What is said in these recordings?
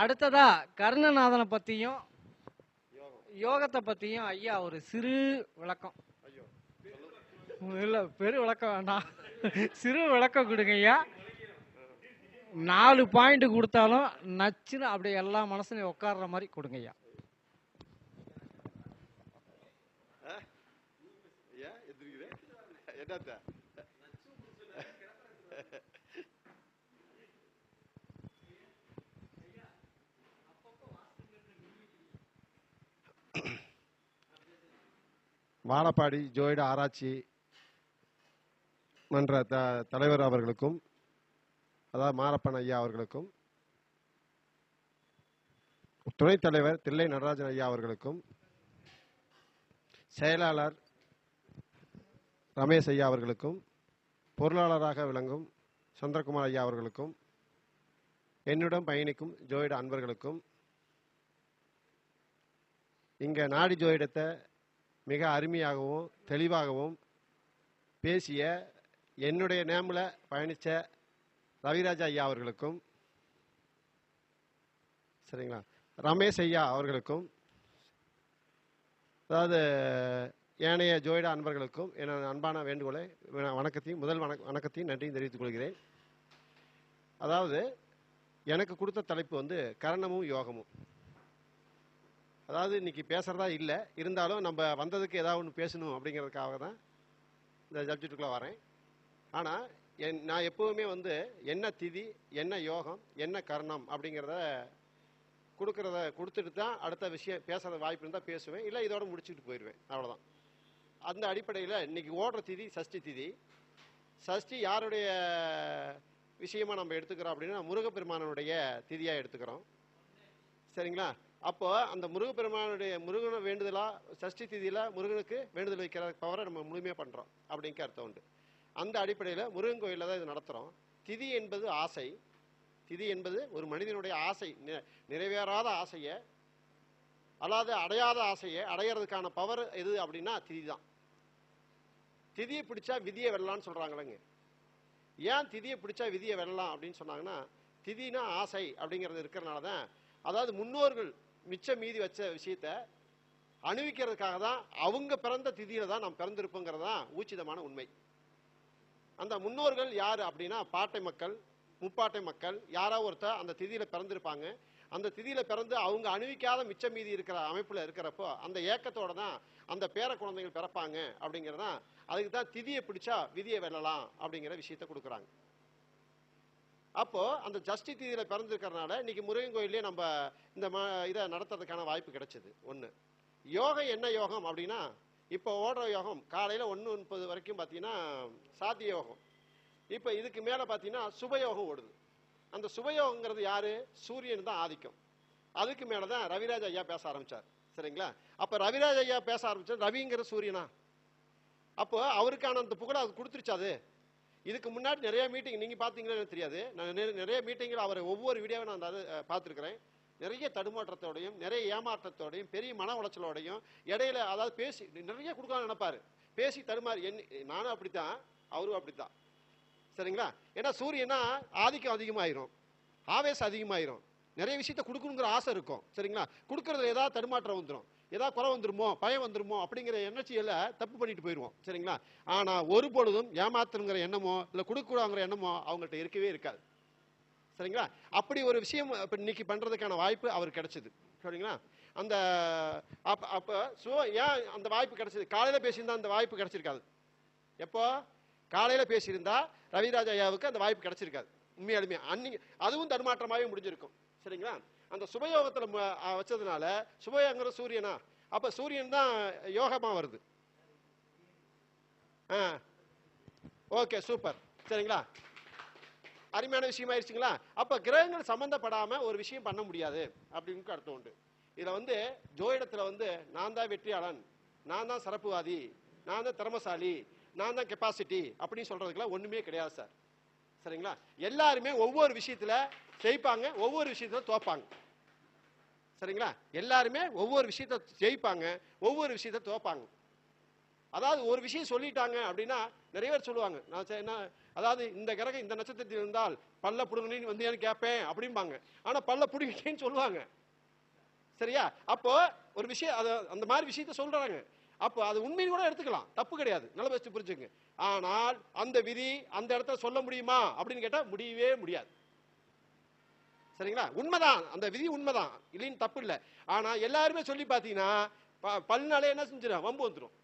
அடுத்ததா கர்ணநாதனை பத்தியும் யோகத்தை பத்தியும் ஐயா ஒரு சிறு விளக்கம். இல்ல பெரு விளக்கம் வேண்டாம், சிறு விளக்கம் கொடுங்க ஐயா. 4 பாயிண்ட் கொடுத்தாலும் நச்சுன்னு அப்படியே எல்லா மனசுலையும் உட்கார்ற மாதிரி கொடுங்க ஐயா. வாழப்பாடி ஜோயிட ஆராய்ச்சி மன்ற தலைவர் அவர்களுக்கும், அதாவது மாரப்பன் ஐயா அவர்களுக்கும், துணைத் தலைவர் தில்லை நடராஜன் ஐயா அவர்களுக்கும், செயலாளர் ரமேஷ் ஐயா அவர்களுக்கும், பொருளாளராக விளங்கும் சந்திரகுமார் ஐயா அவர்களுக்கும், என்னுடன் பயணிக்கும் ஜோயிட அன்பர்களுக்கும், இங்க நாடி ஜோயிடத்தை மிக அருமையாகவும் தெளிவாகவும் பேசிய என்னுடைய நேமில் பயணித்த ரவிராஜா ஐயா அவர்களுக்கும், சரிங்களா, ரமேஷ் ஐயா அவர்களுக்கும், அதாவது ஏனைய ஜோயிட அன்பர்களுக்கும் என அன்பான வேண்டுகோளை வணக்கத்தையும் வணக்கத்தையும் நன்றியும் தெரிவித்துக் கொள்கிறேன். அதாவது எனக்கு கொடுத்த தலைப்பு வந்து கரணமும் யோகமும். அதாவது இன்னைக்கு பேசுறதா இல்லை, இருந்தாலும் நம்ம வந்ததுக்கு ஏதாவது ஒன்று பேசணும் அப்படிங்கிறதுக்காக தான் இந்த சப்ஜெக்டுக்குள்ளே வரேன். ஆனால் நான் எப்போவுமே வந்து என்ன திதி, என்ன யோகம், என்ன கர்ணம் அப்படிங்கிறத கொடுத்துட்டு தான் அடுத்த விஷயம் பேசுகிற வாய்ப்பு இருந்தால் பேசுவேன், இல்லை இதோட முடிச்சுட்டு போயிடுவேன், அவ்வளோதான். அந்த அடிப்படையில் இன்னைக்கு ஓடுற திதி சஷ்டி திதி. சஷ்டி யாருடைய விஷயமா நம்ம எடுத்துக்கிறோம் அப்படின்னா முருகப்பெருமானுடைய திதியாக எடுத்துக்கிறோம், சரிங்களா. அப்போ அந்த முருகனை வேண்டுதலா சஷ்டி திதியில முருகனுக்கு வேண்டுதல் வைக்கிற பவரை நம்ம முழுமையாக பண்றோம் அப்படிங்கிற அர்த்தம் உண்டு. அந்த அடிப்படையில் முருகன் கோயிலில் தான் இது நடத்துகிறோம். திதி என்பது ஆசை. திதி என்பது ஒரு மனிதனுடைய ஆசை, நிறைவேறாத ஆசையை அல்லாத அடையாத ஆசையை அடையிறதுக்கான பவர் எது அப்படின்னா திதி தான். திதியை பிடிச்சா விதியை வெல்லலாம்னு சொல்றாங்களேங்க. ஏன் திதியை பிடிச்சா விதியை வெல்லலாம் அப்படின்னு சொன்னாங்கன்னா, திதினா ஆசை அப்படிங்கிறது இருக்கிறனால தான். அதாவது முன்னோர்கள் மிச்சம் மீதி வச்ச விஷயத்த அணிவிக்கிறதுக்காக தான் அவங்க பிறந்த திதியில தான் நாம் பிறந்திருப்போங்கிறது தான் ஊச்சிதமான உண்மை. அந்த முன்னோர்கள் யாரு அப்படின்னா பாட்டை மக்கள், முப்பாட்டை மக்கள், யாராவது ஒருத்தர் அந்த திதியில பிறந்திருப்பாங்க. அந்த திதியில பிறந்து அவங்க அணிவிக்காத மிச்சம் மீதி இருக்கிற அமைப்புல இருக்கிறப்போ அந்த ஏக்கத்தோட தான் அந்த பேர குழந்தைகள் பிறப்பாங்க அப்படிங்கிறதான். அதுக்கு தான் திதியை பிடிச்சா விதியை வெல்லலாம் அப்படிங்கிற விஷயத்த கொடுக்குறாங்க. அப்போ அந்த ஜஷ்டி திதியில பிறந்திருக்கிறதுனால இன்னைக்கு முருகன் கோயிலே நம்ம இந்த இதை நடத்துறதுக்கான வாய்ப்பு கிடைச்சது. ஒன்று யோகம். என்ன யோகம் அப்படின்னா இப்போ ஓடுற யோகம் காலையில் 1:30 வரைக்கும் பார்த்தீங்கன்னா சாத்திய யோகம். இப்போ இதுக்கு மேலே பார்த்தீங்கன்னா சுபயோகம் ஓடுது. அந்த சுபயோகங்கிறது யாரு? சூரியன் தான் ஆதிக்கம். அதுக்கு மேலே தான் ரவிராஜ் ஐயா பேச ஆரம்பிச்சார், சரிங்களா. அப்போ ரவிராஜ் ஐயா பேச ஆரம்பிச்சார். ரவிங்கிற சூரியனா? அப்போ அவருக்கான அந்த புகழை அது கொடுத்துருச்சு. அது இதுக்கு முன்னாடி நிறைய மீட்டிங் நீங்கள் பார்த்தீங்களா எனக்கு தெரியாது. நான் நிறைய மீட்டிங்கில் அவரை ஒவ்வொரு வீடியோவை நான் பார்த்துருக்கிறேன். நிறைய தடுமாற்றத்தோடையும் நிறைய ஏமாற்றத்தோடையும் பெரிய மன உளைச்சலோடையும் இடையில அதாவது பேசி நிறைய கொடுக்கலாம்னு நினைப்பாரு. பேசி தடுமாறி நானும் அப்படித்தான், அவரும் அப்படித்தான், சரிங்களா. ஏன்னா சூரியனா ஆதிக்கம் அதிகமாயிரும், ஆவேசம் அதிகமாயிரும், நிறைய விஷயத்த கொடுக்கணுங்கிற ஆசை இருக்கும், சரிங்களா. கொடுக்கறதுல ஏதாவது தடுமாற்றம் வந்துடும், ஏதாவது குறை வந்துருமோ பயம் வந்துருமோ அப்படிங்கிற எண்ணச்சியில தப்பு பண்ணிட்டு போயிடுவோம், சரிங்களா. ஆனா ஒரு பொழுதும் ஏமாத்துங்கிற எண்ணமோ இல்லை கொடுக்கூடாங்கிற எண்ணமோ அவங்கள்ட்ட இருக்கவே இருக்காது, சரிங்களா. அப்படி ஒரு விஷயம் இன்னைக்கு பண்றதுக்கான வாய்ப்பு அவருக்கு கிடைச்சது, சரிங்களா. அந்த அப்ப ஏன் அந்த வாய்ப்பு கிடைச்சது? காலையில பேசியிருந்தா அந்த வாய்ப்பு கிடைச்சிருக்காது. எப்போ காலையில பேசியிருந்தா ரவிராஜ் ஐயாவுக்கு அந்த வாய்ப்பு கிடைச்சிருக்காது உண்மையாலுமே. அன்னைக்கு அதுவும் தடுமாற்றமாகவே முடிஞ்சிருக்கும், சரிங்களா. அந்த சுபயோகத்துல வச்சதுனால சுபயோகங்கிற சூரியனா? அப்ப சூரியன் தான் யோகமா வருது. ஓகே, சூப்பர், சரிங்களா. அருமையான விஷயம் ஆயிடுச்சுங்களா. அப்ப கிரகங்கள் சம்பந்தப்படாம ஒரு விஷயம் பண்ண முடியாது அப்படின்னு அர்த்தம் உண்டு. இதுல ஜோயிடத்துல நான் தான் வெற்றியாளன், நான் தான் சிறப்புவாதி, நான் தான் திறமசாலி, நான் தான் கெப்பாசிட்டி அப்படின்னு சொல்றதுக்குலாம் ஒண்ணுமே கிடையாது சார், சரிங்களா. எல்லாருமே ஒவ்வொரு விஷயத்துல ஜெயிப்பாங்க, ஒவ்வொரு விஷயத்துல தோப்பாங்க, சரிங்களா. எல்லாருமே ஒவ்வொரு விஷயத்த ஜெயிப்பாங்க, ஒவ்வொரு விஷயத்த தோப்பாங்க. அதாவது ஒரு விஷயம் சொல்லிட்டாங்க அப்படின்னா நிறைய பேர் சொல்லுவாங்க, நான் என்ன அதாவது இந்த கிரகம் இந்த நட்சத்திரத்தில் இருந்தால் பல்ல புடுங்கினு வந்தியான்னு கேட்பேன் அப்படிம்பாங்க. ஆனா பல்ல புடுங்கிட்டேன்னு சொல்லுவாங்க. சரியா? அப்போ ஒரு விஷயம் அந்த மாதிரி விஷயத்த சொல்றாங்க. அப்போ அது உண்மைன்னு கூட எடுத்துக்கலாம், தப்பு கிடையாது, நல்ல வச்சு புரிஞ்சுங்க. ஆனால் அந்த விதி அந்த இடத்துல சொல்ல முடியுமா அப்படின்னு கேட்டா முடியவே முடியாது. சரிங்களா? உண்மைதான், அந்த விதி உண்மைதான், இல்லைன்னு தப்பு இல்லை. ஆனா எல்லாருமே சொல்லி பார்த்தீங்கன்னா பல்னாலே என்ன செஞ்சிடும், வம்பு வந்துடும்.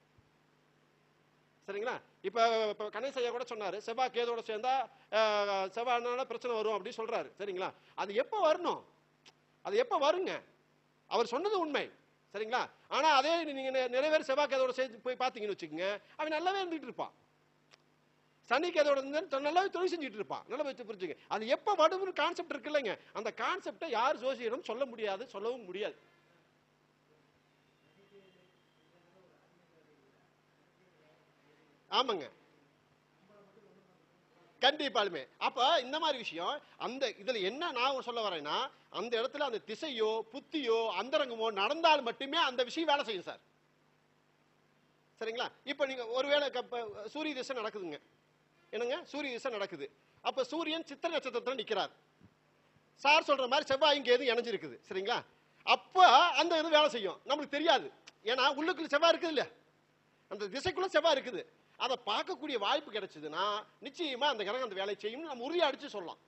சரிங்களா? இப்ப கணேஷ் ஐயா கூட சொன்னாரு, செவ்வாய் கேதோட சேர்ந்தா செவ்வாய்னால பிரச்சனை வரும் அப்படின்னு சொல்றாரு. சரிங்களா? அது எப்ப வரணும், அது எப்ப வருங்க? அவர் சொன்னது உண்மை. சரிங்களா? ஆனா அதே நீங்க நிறைய பேர் செவ்வாய் கேதோட சேர்ந்து போய் பாத்தீங்கன்னு வச்சுக்கோங்க, அவன் நல்லாவே இருந்துட்டு இருப்பான். சனி கேதோட இருந்து நல்லாவே தொழில் செஞ்சுட்டு இருப்பான். நல்லா வச்சு புரிஞ்சுங்க. அது எப்ப வடுன்னு கான்செப்ட் இருக்கு இல்லைங்க, அந்த கான்செப்டை யார் ஜோசியரும் சொல்ல முடியாது, சொல்லவும் முடியாது. ஆமாங்க, கண்டிப்பாலுமே. அப்ப இந்த மாதிரி விஷயம் அந்த இதுல என்ன நான் சொல்ல வரேன்னா, அந்த இடத்துல அந்த திசையோ புத்தியோ அந்தரங்கமோ நடந்தால் மட்டுமே அந்த விஷயம் வேலை செய்யும் சார். சரிங்களா? இப்ப நீங்க ஒருவேளை சூரிய திசை நடக்குதுங்க, என்னங்க சூரிய திசை நடக்குது. அப்ப சூரியன் சித்திரை நட்சத்திரத்துல நிக்கிறார். சார் சொல்ற மாதிரி செவ்வாய் இங்க எது இணைஞ்சிருக்குது. சரிங்களா? அப்ப அந்த இது வேலை செய்யும், நம்மளுக்கு தெரியாது. ஏன்னா உள்ளுக்குள்ள செவ்வாய் இருக்குது இல்ல, அந்த திசைக்குள்ள செவ்வாய் இருக்குது. அதை பார்க்கக்கூடிய வாய்ப்பு கிடைச்சதுன்னா நிச்சயமா அந்த கிரகம் அந்த வேலை செய்யும், நம்ம உறுதியா அடிச்சு சொல்லலாம்.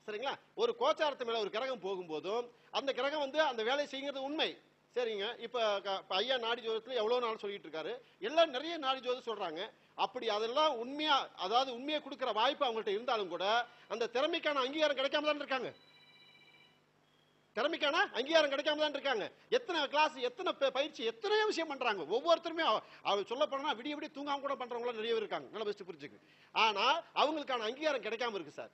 சரிங்களா? ஒரு கோச்சாரத்து மேல ஒரு கிரகம் போகும்போதும் அந்த கிரகம் வந்து அந்த வேலை செய்யுங்கிறது உண்மை. சரிங்க. இப்ப ஐயா நாடி ஜோதிடத்துல எவ்வளவு நாள் சொல்லிட்டு இருக்காரு, எல்லாம் நிறைய நாடி ஜோதிடம் சொல்றாங்க. அப்படி அதெல்லாம் உண்மையா, அதாவது உண்மையை கொடுக்கிற வாய்ப்பு அவங்கள்ட்ட இருந்தாலும் கூட அந்த திறமைக்கான அங்கீகாரம் கிடைக்காம தான் இருக்காங்க. திறமைக்கான அங்கீகாரம் கிடைக்காம தான் இருக்காங்க. எத்தனை கிளாஸ், எத்தனை பயிற்சி, எத்தனையோ விஷயம் பண்றாங்க. ஒவ்வொருத்தருமே அவர் சொல்ல போனா விடிய விடிய தூங்காம கூட பண்றவங்க நிறைய பேர் இருக்காங்க. நல்லா பெஸ்ட் புரிஞ்சுக்கு. ஆனா அவங்களுக்கான அங்கீகாரம் கிடைக்காம இருக்கு சார்.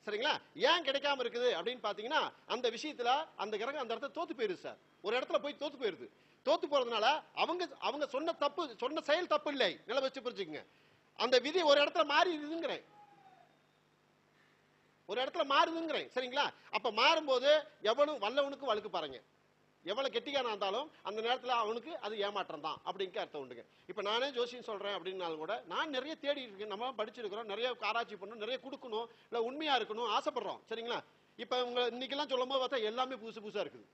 சரிங்களா? ஏன் கிடைக்காம இருக்குது அப்படின்னு பாத்தீங்கன்னா, அந்த விஷயத்துல அந்த கிரகம் அந்த இடத்துல தோத்து போயிருது சார். ஒரு இடத்துல போய் தோத்து போயிருது. தோத்து போறதுனால அவங்க சொன்ன தப்பு, சொன்ன செயல் தப்பு இல்லை. நல்லா வச்சு புரிஞ்சுக்குங்க. அந்த விதி ஒரு இடத்துல மாறி இருக்குங்கிறேன், ஒரு இடத்துல மாறுதுங்கிறேன். சரிங்களா? அப்ப மாறும்போது எவனும் வல்லவனுக்கு வழுக்கு பாருங்க. எவ்வளவு கெட்டிக்கான இருந்தாலும் அந்த நேரத்துல அவனுக்கு அது ஏமாற்றம் தான் அப்படிங்க அர்த்தம் உண்டுங்க. இப்ப நானே ஜோசியம் சொல்றேன் அப்படின்னாலும் கூட நான் நிறைய தேடி இருக்கேன், நம்ம படிச்சிருக்கிறோம், நிறைய ஆராய்ச்சி பண்ணணும், நிறைய கொடுக்கணும், இல்ல உண்மையா இருக்கணும் ஆசைப்படுறோம். சரிங்களா? இப்ப உங்க இன்னைக்கெல்லாம் சொல்லும் போது பார்த்தா எல்லாமே புதுசு புதுசா இருக்குது.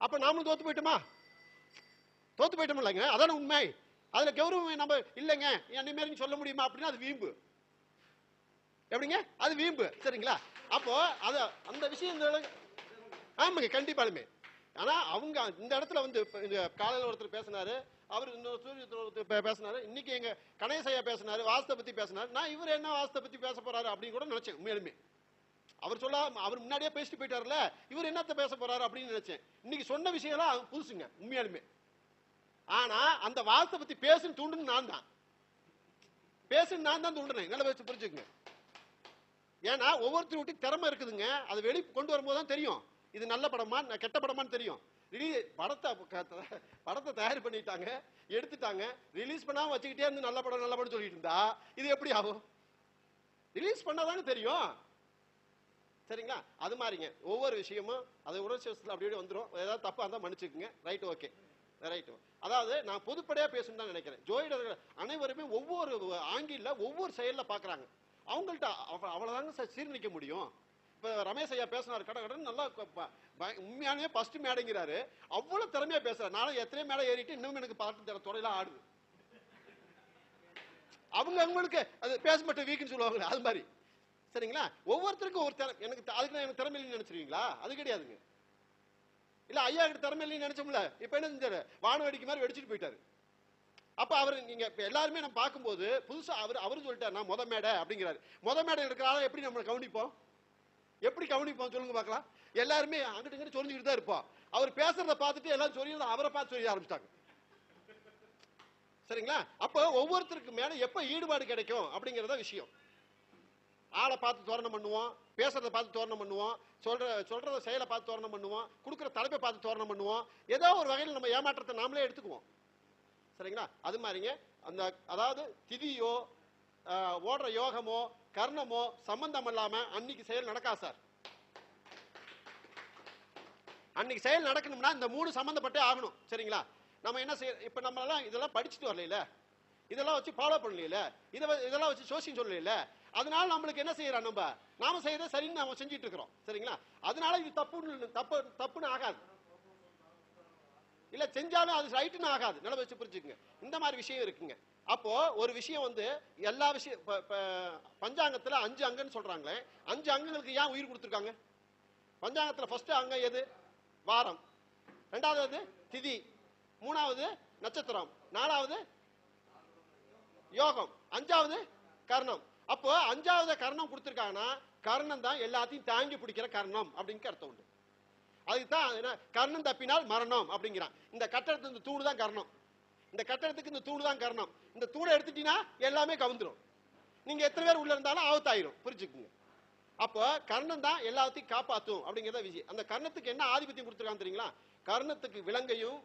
அப்ப நாமளும் தோத்து போயிட்டோமா? தோத்து போயிட்டோம் இல்லைங்க, அதான உண்மை. அதுல கௌரவம் நம்ம இல்லைங்க என்ன மாரி சொல்ல முடியுமா அப்படின்னா அது வீம்பு. எப்படிங்க? அது வீம்பு. சரிங்களா? அப்போ அது அந்த விஷயம் ஆமாங்க, கண்டிப்பாலுமே. ஆனா அவங்க இந்த இடத்துல வந்து காலையில் ஒருத்தர் பேசினாரு, அவர் இன்னொரு பேசினாரு, இன்னைக்கு எங்க கணேசையா பேசினாரு, வாஸ்தை பத்தி பேசினாரு. நான் இவர் என்ன வாஸ்தை பத்தி பேச போறாரு அப்படின்னு கூட நினைச்சேன். உண்மையிலுமே அவர் சொல்ல, அவர் முன்னாடியே பேசிட்டு போயிட்டாருல, இவர் என்னத்த பேச போறாரு அப்படின்னு நினைச்சேன். இன்னைக்கு சொன்ன விஷயம் எல்லாம் புதுசுங்க உண்மையாலுமே. ஆனா அந்த வாஸ்தை பத்தி பேசுன்னு தூண்டுன்னு நான் தான், பேசுன்னு நான் தான் தூண்டுனேன். நல்லா வச்சு புரிஞ்சுக்குங்க. ஏன்னா ஒவ்வொருத்தருக்கும் திறமை இருக்குதுங்க, அதை வெளி கொண்டு வரும்போது தான் தெரியும் இது நல்ல படமா கெட்ட படமான்னு தெரியும். படத்தை தயார் பண்ணிட்டாங்க, எடுத்துட்டாங்க, ரிலீஸ் பண்ணாம வச்சுக்கிட்டே இருந்து நல்ல படம் நல்ல படம் சொல்லிட்டு இருந்தா இது எப்படி ஆகும்? ரிலீஸ் பண்ணாதானே தெரியும். சரிங்களா? அது மாதிரிங்க ஒவ்வொரு விஷயமும் அது உணர்ச்சி அப்படி வந்துடும். ஏதாவது தப்பா இருந்தா மன்னிச்சுக்குங்க. Right, okay, right. அதாவது நான் பொதுப்படையா பேசணும்னு தான் நினைக்கிறேன். ஜோதிடர்கள் அனைவருமே ஒவ்வொரு ஆங்கில ஒவ்வொரு செயல்ல பாக்குறாங்க. அவங்கள்ட்ட அவ்வளவுதாங்க சார் சீர்நிக்க முடியும். இப்ப ரமேஷ் ஐயா பேசினார், கடை கடன் நல்லா உண்மையானே ஃபர்ஸ்ட் மேடைங்கிறாரு, அவ்வளவு திறமையா பேசுறாரு. நானும் எத்தனை மேடை ஏறிட்டு இன்னும் எனக்கு பாட்டு துறையெல்லாம் ஆடுது. அவங்களுக்கு அது பேச மட்டும் வீக்குன்னு சொல்லுவாங்க, அது மாதிரி. சரிங்களா? ஒவ்வொருத்தருக்கும் ஒரு எனக்கு அதுக்கு எனக்கு திறமை இல்லைன்னு நினைச்சிருவீங்களா? அது கிடையாதுங்க. இல்ல ஐயா கிட்ட திறமை இல்லைன்னு நினைச்சோம்ல, இப்ப என்ன செஞ்சாரு, வானவேடிக்கை மாதிரி வெடிச்சிட்டு போயிட்டாரு. அப்ப அவர் நீங்க எல்லாருமே நம்ம பார்க்கும்போது புதுசா அவரு சொல்லிட்டாரு, நான் முத மேடை அப்படிங்கிறாரு. முத மேடை இருக்கிறால எப்படி நம்ம கவனிப்போம்? எப்படி கவனிப்போம் சொல்லுங்க பார்க்கலாம். எல்லாருமே அங்கிட்டு இங்கிட்டு சொல்லிக்கிட்டு தான் இருப்போம். அவர் பேசுறத பார்த்துட்டு எல்லாரும் சொல்லி அவரை பார்த்து சொல்ல ஆரம்பிச்சிட்டாங்க. சரிங்களா? அப்ப ஒவ்வொருத்தருக்கு மேல எப்ப ஈடுபாடு கிடைக்கும் அப்படிங்கறத விஷயம். ஆளை பார்த்து தோரணம் பண்ணுவோம், பேசுறத பார்த்து தோரணம் பண்ணுவோம், சொல்றத செயலை பார்த்து தோரணம் பண்ணுவோம், கொடுக்குற தலைப்பை பார்த்து தோரணம் பண்ணுவோம். ஏதோ ஒரு வகையில் நம்ம ஏமாற்றத்தை நாமளே எடுத்துக்குவோம். சரிங்களா? அது மாதிரிங்க அந்த அதாவது திதியோ ஓடுற யோகமோ கர்ணமோ சம்பந்தம் இல்லாம அன்னைக்கு செயல் நடக்கா சார். அன்னைக்கு செயல் நடக்கணும்னா இந்த மூணு சம்பந்தப்பட்டே ஆகணும். சரிங்களா? நம்ம என்ன செய்ய, இப்ப நம்ம எல்லாம் இதெல்லாம் படிச்சுட்டு வரல, இதெல்லாம் வச்சு ஃபாலோ பண்ணல, இதெல்லாம் வச்சு சோசியம் சொல்லல. அதனால நம்மளுக்கு என்ன செய்யறோம், நாம செய்யறத சரின்னு நாம செஞ்சுட்டு இருக்கிறோம். சரிங்களா? அதனால இது தப்புன்னு ஆகாது, இல்ல செஞ்சாலும் அது ரைட்டுன்னு ஆகாது. நில வச்சு புரிஞ்சுக்குங்க. இந்த மாதிரி விஷயம் இருக்குங்க. அப்போ ஒரு விஷயம் வந்து எல்லா விஷயம் பஞ்சாங்கத்துல 5 அங்கன்னு சொல்றாங்களே, 5 அங்கங்களுக்கு ஏன் உயிர் கொடுத்துருக்காங்க? பஞ்சாங்கத்துல ஃபர்ஸ்ட் அங்கம் எது? வாரம். ரெண்டாவது திதி. மூணாவது நட்சத்திரம். நாலாவது யோகம். 5வது கர்ணம். அப்போ 5வது கர்ணம் கொடுத்திருக்காங்கன்னா கர்ணம் தான் எல்லாத்தையும் தாங்கி பிடிக்கிற கர்ணம் அப்படின்னு அர்த்தம் உண்டு. அதுக்குதான் கர்ணம் தப்பினால் மரணம் அப்படிங்கிறான். இந்த கட்டடத்துக்கு இந்த தூணு தான் கர்ணம். இந்த கட்டடத்துக்கு இந்த தூணு தான் கர்ணம். இந்த தூணை எடுத்துட்டீங்கன்னா எல்லாமே கவுந்துரும். நீங்க எத்தனை பேர் உள்ள இருந்தாலும் ஆபத்தாயிரும். புரிஞ்சுக்குங்க. அப்போ கர்ணம் தான் எல்லாத்தையும் காப்பாற்றும் அப்படிங்கிறத விஷயம். அந்த கர்ணத்துக்கு என்ன ஆதிபத்தியம் கொடுத்துருக்காங்க தெரியுங்களா? கர்ணத்துக்கு விலங்கையும்,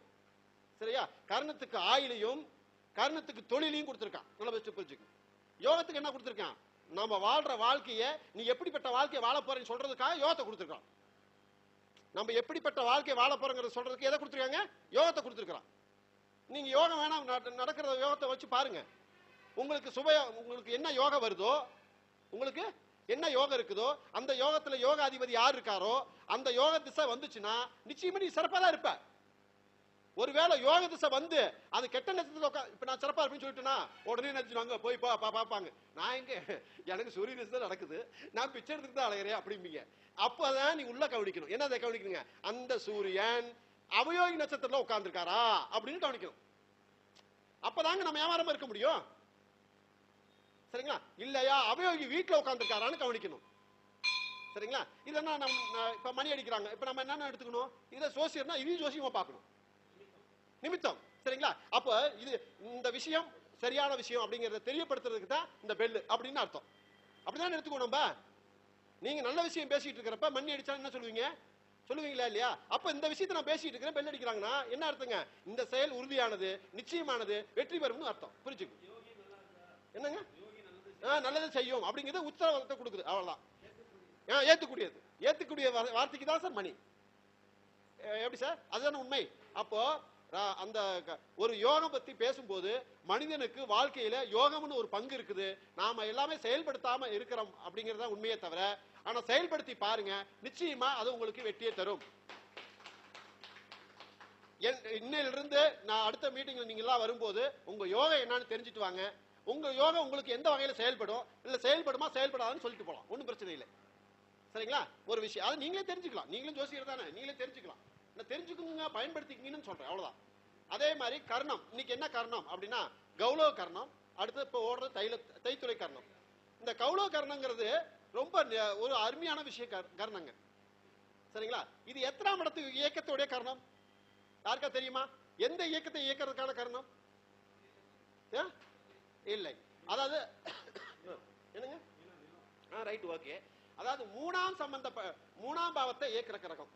சரியா, கர்ணத்துக்கு ஆயிலையும், கர்ணத்துக்கு தொழிலையும் கொடுத்துருக்கான். நல்லா வச்சு புரிஞ்சுக்கணும். யோகத்துக்கு என்ன கொடுத்துருக்கான்? நம்ம வாழ்ற வாழ்க்கையை நீ எப்படிப்பட்ட வாழ்க்கையை வாழ போறேன்னு சொல்றதுக்காக யோகத்தை கொடுத்துருக்கான். நம்ம எப்படிப்பட்ட வாழ்க்கையை வாழ போறோங்கிறத சொல்றதுக்கு எதை கொடுத்துருக்காங்க? யோகத்தை கொடுத்துருக்கான். நீங்க யோகம் வேணாம் நடக்கிற யோகத்தை வச்சு பாருங்க. உங்களுக்கு என்ன யோகம் வருதோ, உங்களுக்கு என்ன யோகம் இருக்குதோ, அந்த யோகத்துல யோக அதிபதி யார் இருக்காரோ அந்த யோக திசை வந்துச்சுன்னா நிச்சயமா நீ சிறப்பா தான் இருப்ப. ஒருவேளை யோக திசை வந்து அது கெட்ட நட்சத்திரத்துல இப்ப நான் சிறப்பா இருப்பேன்னு சொல்லிட்டேன்னா உடனே நினைச்சுவாங்க போய் பாப்பாங்க. நான் எங்க, எனக்கு சூரிய திசை நடக்குது, நான் பிச்சை எடுத்துட்டு தான் அலையிறேன் அப்படிம்பீங்க. அப்பதான் நீ உள்ள கவனிக்கணும். என்ன அதை கவனிக்கணுங்க? அந்த சூரியன் அவயோகி நட்சத்திரத்துல உட்கார்ந்துருக்காரா அப்படின்னு கவனிக்கணும். அப்பதாங்க நம்ம வியாபாரமா இருக்க முடியும். சரிங்களா? இல்லையா அவயோகி வீட்டுல உட்கார்ந்துருக்காரான்னு கவனிக்கணும். சரிங்களா? இல்லைன்னா நம்ம இப்ப மணி அடிக்கிறாங்க, இப்ப நம்ம என்னென்ன எடுத்துக்கணும்? இதை சோசியர்னா இதையும் ஜோசியமா பார்க்கணும். நிமித்தம். சரிங்களா? அப்ப இது இந்த விஷயம் சரியான விஷயம் அப்படிங்கறத தெரியப்படுத்துறதுக்கு தான் இந்த பெல் அப்படின்னு அர்த்தம். அப்படிதான் எடுத்துக்கணும். நம்ம நீங்க நல்ல விஷயம் பேசிட்டு இருக்கிறப்ப மணி அடிச்சா என்ன சொல்லுவீங்களா இல்லையா? அப்ப இந்த விஷயத்தை நான் பேசிட்டு இருக்கிறேன், பெல் அடிக்கிறாங்கன்னா என்ன அர்த்தங்க? இந்த செயல் உறுதியானது, நிச்சயமானது, வெற்றி பெறும்னு அர்த்தம். புரிஞ்சுக்க. என்னங்க? நல்லது செய்யும் அப்படிங்கிறது உத்தரவாதத்தை கொடுக்குது. அவ்வளவுதான். ஏத்துக்கூடிய வார்த்தைக்கு தான் சார் மணி. எப்படி சார்? அதுதானே உண்மை. அப்போ அந்த ஒரு யோகம் பத்தி பேசும்போது மனிதனுக்கு வாழ்க்கையில யோகம்னு ஒரு பங்கு இருக்குது. நாம எல்லாமே செயல்படுத்தாம இருக்கிறோம் அப்படிங்கறத உண்மையே தவிர, ஆனா செயல்படுத்தி பாருங்க, நிச்சயமா அது உங்களுக்கு வெற்றியை தரும். இன்னிலிருந்து நான் அடுத்த மீட்டிங்ல நீங்க எல்லாம் வரும்போது உங்க யோகம் என்னன்னு தெரிஞ்சுட்டு வாங்க. உங்க யோகம் உங்களுக்கு எந்த வகையில செயல்படும், இல்ல செயல்படுமா செயல்படாதுன்னு சொல்லிட்டு போலாம். ஒன்னும் பிரச்சனை இல்லை. சரிங்களா? ஒரு விஷயம் அது நீங்களே தெரிஞ்சுக்கலாம். நீங்களும் ஜோசியர் தானே, நீங்களே தெரிஞ்சுக்கலாம். தெரிஞ்சுக்குங்க, பயன்படுத்திக்கிங்கன்னு சொல்றேன். அவ்வளவுதான். அதே மாதிரி கர்ணம். இன்னைக்கு என்ன கர்ணம் அப்படின்னா கௌலவ கர்ணம். அடுத்து இப்ப ஓடுற தைத்துளை கர்ணம். இந்த கௌலவ கர்ணங்கிறது ரொம்ப ஒரு அருமையான விஷயம். கர்ணங்க. சரிங்களா? இது எத்தனாம் இடத்து இயக்கத்துடைய கர்ணம் யாருக்கா தெரியுமா? எந்த இயக்கத்தை இயக்கிறதுக்கான கர்ணம்? இல்லை. அதாவது என்னங்க? Right, okay. அதாவது மூணாம் பாவத்தை இயக்கிற கிரகம்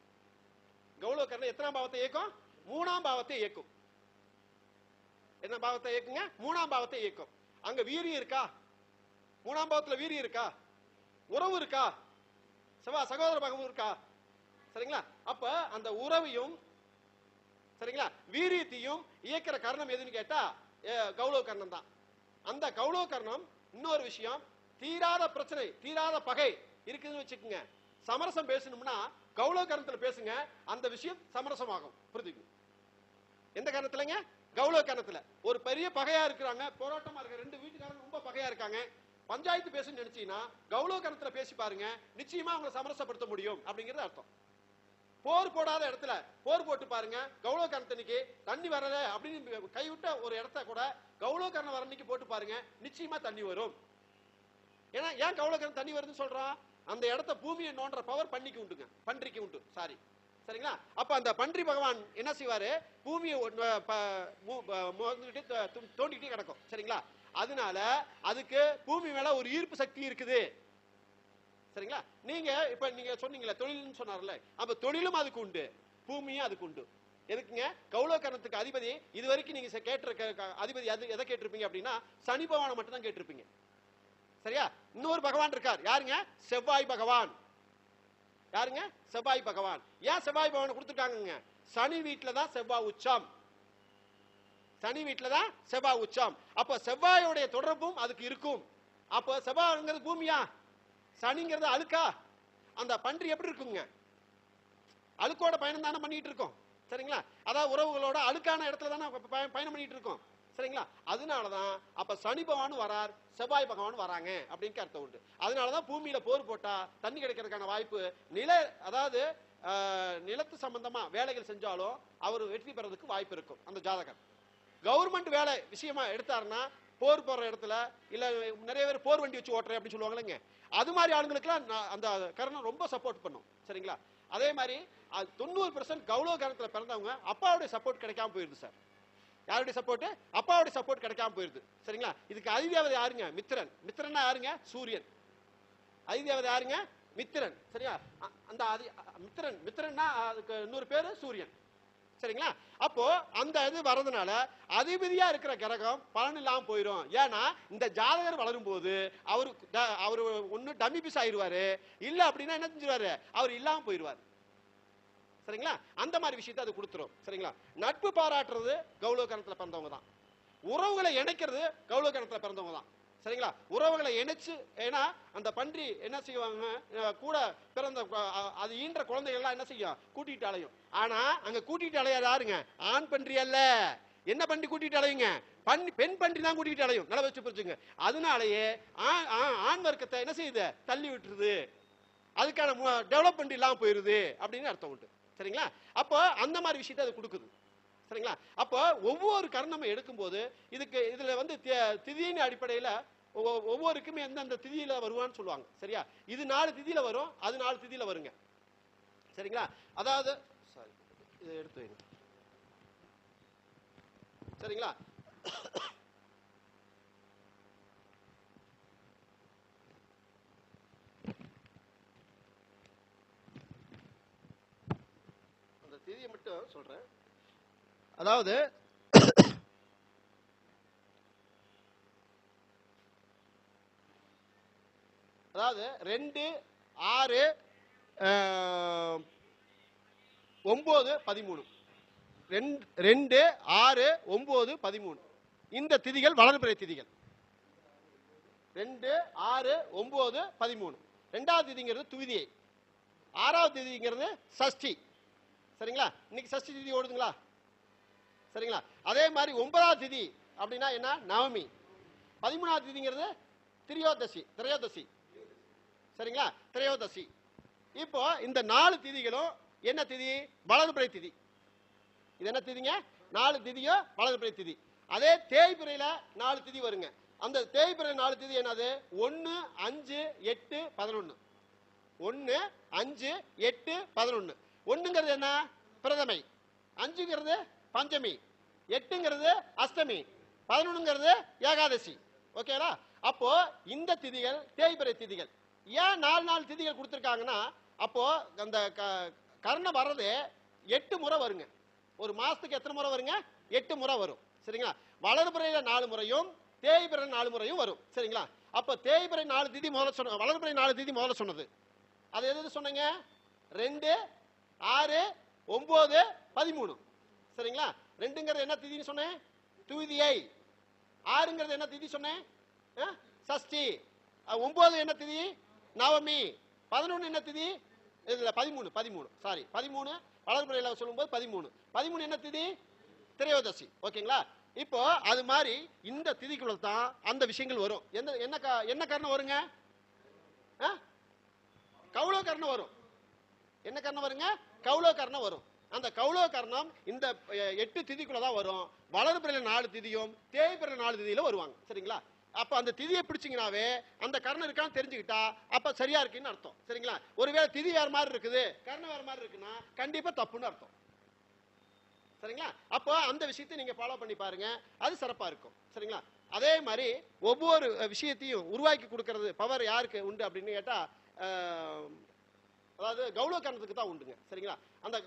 கௌலவ கர்ணம். எத்தனாம் பாவத்தை இயக்கும்? 3ஆம் பாவத்தை இயக்கும். என்ன பாவத்தை இயக்குங்க? 3ஆம் பாவத்தை இயக்கும். அங்க வீரியம் இருக்கா? 3ஆம் பாவத்துல வீரியம் இருக்கா? உறவு இருக்கா? சகோதர பாகம் இருக்கா? சரிங்களா? அப்ப அந்த உறவையும் சரிங்களா வீரியத்தையும் இயக்கிற கர்ணம் எதுன்னு கேட்டா கௌலவ கர்ணம் தான். அந்த கௌலவ கர்ணம் இன்னொரு விஷயம், தீராத பிரச்சனை, தீராத பகை இருக்குதுன்னு வச்சுக்கோங்க. சமரசம் பேசணும்னா கௌலவ கர்ணத்துல பேசுங்க, அந்த விஷயம் சமரசமாகும். புரிஞ்சுக்கு. எந்த காரணத்துலங்க? கௌலவ கர்ணத்துல. ஒரு பெரிய பகையா இருக்கிறாங்க, போராட்டமா இருக்க ரெண்டு வீட்டுக்காரங்க ரொம்ப பகையா இருக்காங்க, பஞ்சாயத்து பேசுன்னு நினைச்சீங்கன்னா கௌலவ கர்ணத்துல பேசி பாருங்க, நிச்சயமா அவங்களை சமரசப்படுத்த முடியும் அப்படிங்கிறது அர்த்தம். போர் போடாத இடத்துல போர் போட்டு பாருங்க, கௌலவ கர்ணத்தன்னைக்கு தண்ணி வரல அப்படின்னு கைவிட்ட ஒரு இடத்த கூட கௌலவ கர்ணம் வரன்னைக்கு போட்டு பாருங்க, நிச்சயமா தண்ணி வரும். ஏன்னா ஏன் கௌலவ கர்ணம் தண்ணி வருதுன்னு சொல்றான்? அந்த இடத்த பூமியை நோன்ற பவர் பன்றிக்கு உண்டு. சாரி, சரிங்களா? அப்ப அந்த பன்றி பகவான் என்ன செய்வாரு? பூமியை தோண்டிக்கிட்டே கிடக்கும். சரிங்களா? அதனால அதுக்கு பூமி மேல ஒரு ஈர்ப்பு சக்தி இருக்குது. சரிங்களா? இப்ப நீங்க சொன்னீங்களே தொழில்னு சொன்னார்ல, அப்ப தொழிலும் அதுக்கு உண்டு, பூமியும் அதுக்கு உண்டு. எதுக்குங்க? கௌலவ கர்ணத்துக்கு அதிபதி இது வரைக்கும் நீங்க கேட்டிருக்க அதிபதி எதை கேட்டிருப்பீங்க அப்படின்னா சனி பகவானை மட்டும் தான் கேட்டிருப்பீங்க. சரியா? இன்னொரு பகவான் இருக்கார். யாருங்க? செவ்வாய் பகவான். யாருங்க? செவ்வாய் பகவான். ஏன் செவ்வாய் பகவான் கொடுத்துருக்காங்க? சனி வீட்டுல தான் செவ்வாய் உச்சம். சனி வீட்டுல தான் செவ்வாய் உச்சம். அப்ப செவ்வாயோடைய தொடர்பும் அதுக்கு இருக்கும். அப்ப செவ்வாய்ங்கிறது பூமியா, சனிங்கிறது அழுக்கா? அந்த பன்றி எப்படி இருக்குங்க? அழுக்கோட பயணம் தானே பண்ணிட்டு இருக்கோம். சரிங்களா? அதாவது உறவுகளோட அழுக்கான இடத்துல தானே பயணம் பண்ணிட்டு இருக்கோம். சரிங்களா? அதனாலதான் அப்ப சனி பகவான் வரார், செவ்வாய் பகவான் வராங்க அப்படின்னு அர்த்தம் உண்டு. அதனாலதான் பூமியில போர் போட்டா தண்ணி கிடைக்கிறதுக்கான வாய்ப்பு, அதாவது நிலத்து சம்பந்தமா வேலைகள் செஞ்சாலும் அவர் வெற்றி பெறதுக்கு வாய்ப்பு இருக்கும். அந்த ஜாதகர் கவர்மெண்ட் வேலை விஷயமா எடுத்தாருன்னா, போர் போற இடத்துல இல்ல நிறைய பேர் போர் வண்டி வச்சு ஓட்டுறேன் அப்படின்னு சொல்லுவாங்களேங்க, அது மாதிரி ஆளுங்களுக்குலாம் அந்த கரணம் ரொம்ப சப்போர்ட் பண்ணும். சரிங்களா? அதே மாதிரி 90% கௌளவ கரணத்துல பிறந்தவங்க அப்பாவுடைய சப்போர்ட் கிடைக்காம போயிருது சார். யாருடைய சப்போர்ட்? அப்பாவுடைய சப்போர்ட் கிடைக்காம போயிருது. சரிங்களா? இதுக்கு அதிதேவதை யாருங்க? மித்திரன். மித்திரன்னா யாருங்க? சூரியன். அதிதேவதை யாருங்க? மித்திரன். சரியா? அந்த மித்திரன்னா அதுக்கு இன்னொரு பேரு சூரியன். சரிங்களா? அப்போ அந்த இது வரதுனால அதிபதியா இருக்கிற கிரகம் பலன் இல்லாம போயிடும். ஏன்னா இந்த ஜாதகர் வளரும் போது அவரு ஒண்ணு டம்மி பீஸ் ஆயிடுவாரு, இல்ல அப்படின்னா என்ன செஞ்சிருவாரு, அவர் இல்லாம போயிடுவார். சரிங்களா? அந்த மாதிரி விஷயத்தை அது கொடுத்துரும். சரிங்களா? நட்பு பாராட்டுறது கௌளவ கரணத்துல பிறந்தவங்க தான். உறவுகளை இணைக்கிறது கௌளவ கரணத்துல பிறந்தவங்க தான். சரிங்களா? உறவுகளை இணைச்சு, ஏன்னா அந்த பன்றி என்ன செய்வாங்க, கூட பிறந்த அது ஈன்ற குழந்தைகள்லாம் என்ன செய்யும், கூட்டிட்டு அலையும். ஆனா அங்க கூட்டிட்டு அலையாது யாருங்க? ஆண் பன்றி அல்ல. என்ன பன்றி கூட்டிட்டு அலையுங்க? பெண் பன்றி தான் கூட்டிட்டு அலையும். நல்லா வச்சு புரிஞ்சுங்க. அதனாலேயே ஆண் வர்க்கத்தை என்ன செய்யுது, தள்ளி விட்டுருது. அதுக்கான டெவலப்மெண்ட் இல்லாம போயிருது அப்படின்னு அர்த்தம் உண்டு. சரிங்களா? அப்போ அந்த மாதிரி விஷயத்தை அது கொடுக்குது. சரிங்களா? அப்போ ஒவ்வொரு கர்ணமும் எடுக்கும்போது இதுல வந்து திதியின் அடிப்படையில ஒவ்வொருக்குமே எந்தெந்த திதியில வருவான்னு சொல்லுவாங்க. சரியா? இது 4 திதியில வரும், அது 4 திதியில வருங்க. சரிங்களா? அதாவது இதை எடுத்து வைங்க. சரிங்களா? அந்த திதியை மட்டும் சொல்றேன். அதாவது 2, 6, 9, 13. 2, 6, 9, 13 இந்த திதிகள் வளர்பிறை திதிகள். 2, 6, 9, 13. ரெண்டாவது திதிங்கிறது துவிதியை, 6வது திதிங்கிறது சஷ்டி. சரிங்களா? இன்னைக்கு சஷ்டி திதி ஓடுதுங்களா? சரிங்களா? அதே மாதிரி 9வது திதி அப்படின்னா என்ன, நவமி. 13வது திதிங்கிறது திரையோதசி. சரிங்களா? திரையோதசி. இப்போ இந்த 4 திதிகளும் என்ன திதி? வளர்பிறை திதி. இது என்ன திதிங்க? 4 திதியோ வளர்பிறை திதி. அதே தேய்பிறையில 4 திதி வருங்க. அந்த தேய்பிறை 4 திதி என்னது? 1, 5, 8, 11. 1, 5, 8, 11. 1ங்கிறது என்ன? பிரதமை. 5ங்கிறது பஞ்சமி. 8ங்கிறது அஷ்டமி. 11ங்கிறது ஏகாதசி. ஓகேங்களா? அப்போ இந்த திதிகள் தேய்பிறை திதிகள். ஏன் 4 திதிகள் கொடுத்துருக்காங்கன்னா, அப்போ அந்த கர்ணம் வர்றது 8 முறை வருங்க. ஒரு மாசத்துக்கு எத்தனை முறை வருங்க? 8 முறை வரும். சரிங்களா? வளர்பிறையில 4 முறையும் தேய்பிறை 4 முறையும் வரும். சரிங்களா? அப்ப தேய்பிறை 4 திதி முதல்ல சொன்ன, வளர்பிறை 4 திதி முதல்ல சொன்னது அது எது சொன்னீங்க? 2, 6, 9, 13. சரிங்களா? 2ங்கிறது என்ன திதின்னு சொன்னேன்? துவிதியை. 6ங்கிறது என்ன திதி சொன்னேன்? சஷ்டி. 9 என்ன திதி? நவமி. 11 என்ன திதி? இதுல 13 சாரி 13 வளர்பிறையில சொல்லும்போது 13 என்ன திதி? திரையோதசி. ஓகேங்களா? இப்போ அது மாதிரி இந்த திதிக்குள்ள தான் அந்த விஷயங்கள் வரும். என்ன கர்ணம் வருங்க? கௌளவ கர்ணம் வரும். என்ன கர்ணம் வருங்க? கௌளவ கர்ணம் வரும். அந்த கௌளவ கர்ணம் இந்த 8 திதிக்குள்ள தான் வரும். வளர்பிறையில 4 திதியும் தேய்பிறை 4 திதியில வருவாங்க. சரிங்களா? அப்ப அந்த திதியை பிடிச்சிங்கனாவே அந்த கர்ணம் இருக்கான்னு தெரிஞ்சுக்கிட்டா அப்ப சரியா இருக்குன்னு அர்த்தம். சரிங்களா? ஒருவேளை திதி வேற மாதிரி இருக்குது, கர்ணம் வேற மாதிரி இருக்குன்னா கண்டிப்பா தப்புன்னு அர்த்தம். சரிங்களா? அப்போ அந்த விஷயத்தை நீங்க ஃபாலோ பண்ணி பாருங்க, அது சிறப்பா இருக்கும். சரிங்களா? அதே மாதிரி ஒவ்வொரு விஷயத்தையும் உருவாக்கி கொடுக்கறது பவர் யாருக்கு உண்டு அப்படின்னு கேட்டா, அதாவது கௌளவ கர்ணத்துக்கு தான் உண்டுங்க. சரிங்களா? அந்த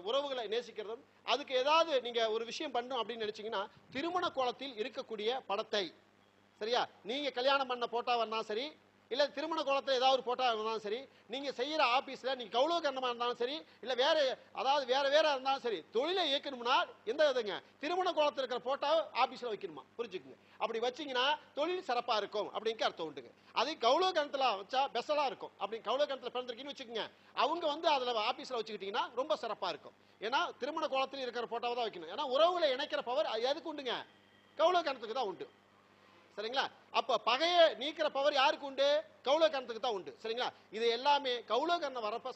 உறவுகளை நேசிக்கிறதும், அதுக்கு ஏதாவது நீங்க ஒரு விஷயம் பண்ணணும் அப்படின்னு நினைச்சீங்கன்னா, திருமண கோலத்தில் இருக்கக்கூடிய படத்தை, சரியா, நீங்க கல்யாணம் பண்ண போட்டோவா இருந்தாலும் சரி, இல்ல திருமண கோலத்துல ஏதாவது போட்டா இருந்தாலும் சரி, நீங்க செய்யற ஆபீஸ்ல நீங்க கௌரவ கரணமா இருந்தாலும் சரி, இல்ல வேற அதாவது வேற இருந்தாலும் சரி, தொழிலை இயக்கணும்னா எந்த விதங்க திருமண கோலத்துல இருக்கிற போட்டோவை ஆபீஸ்ல வைக்கணுமா, புரிஞ்சுக்குங்க. அப்படி வச்சீங்கன்னா தொழில் சிறப்பா இருக்கும் அப்படின்னு அர்த்தம் உண்டுங்க. அதே கௌரவ கணத்துல வச்சா பெசலா இருக்கும். அப்படி கௌரவ கணத்துல பிறந்திருக்கீங்கன்னு வச்சுக்கோங்க, அவங்க வந்து அதுல ஆபீஸ்ல வச்சுக்கிட்டீங்கன்னா ரொம்ப சிறப்பா இருக்கும். ஏன்னா திருமண கோலத்தில் இருக்கிற போட்டோவை தான் வைக்கணும். ஏன்னா உறவுகளை இணைக்கிற பவர் எதுக்கு உண்டுங்க, கௌரவ கணத்துக்கு தான் உண்டு. சரிங்களா? அப்ப பகையை நீக்கிற பவர் யாருக்கு உண்டு, கௌரவ கரணத்துக்கு தான் உண்டு. சரிங்களா? இது எல்லாமே கௌரவ கரணம் வரப்ப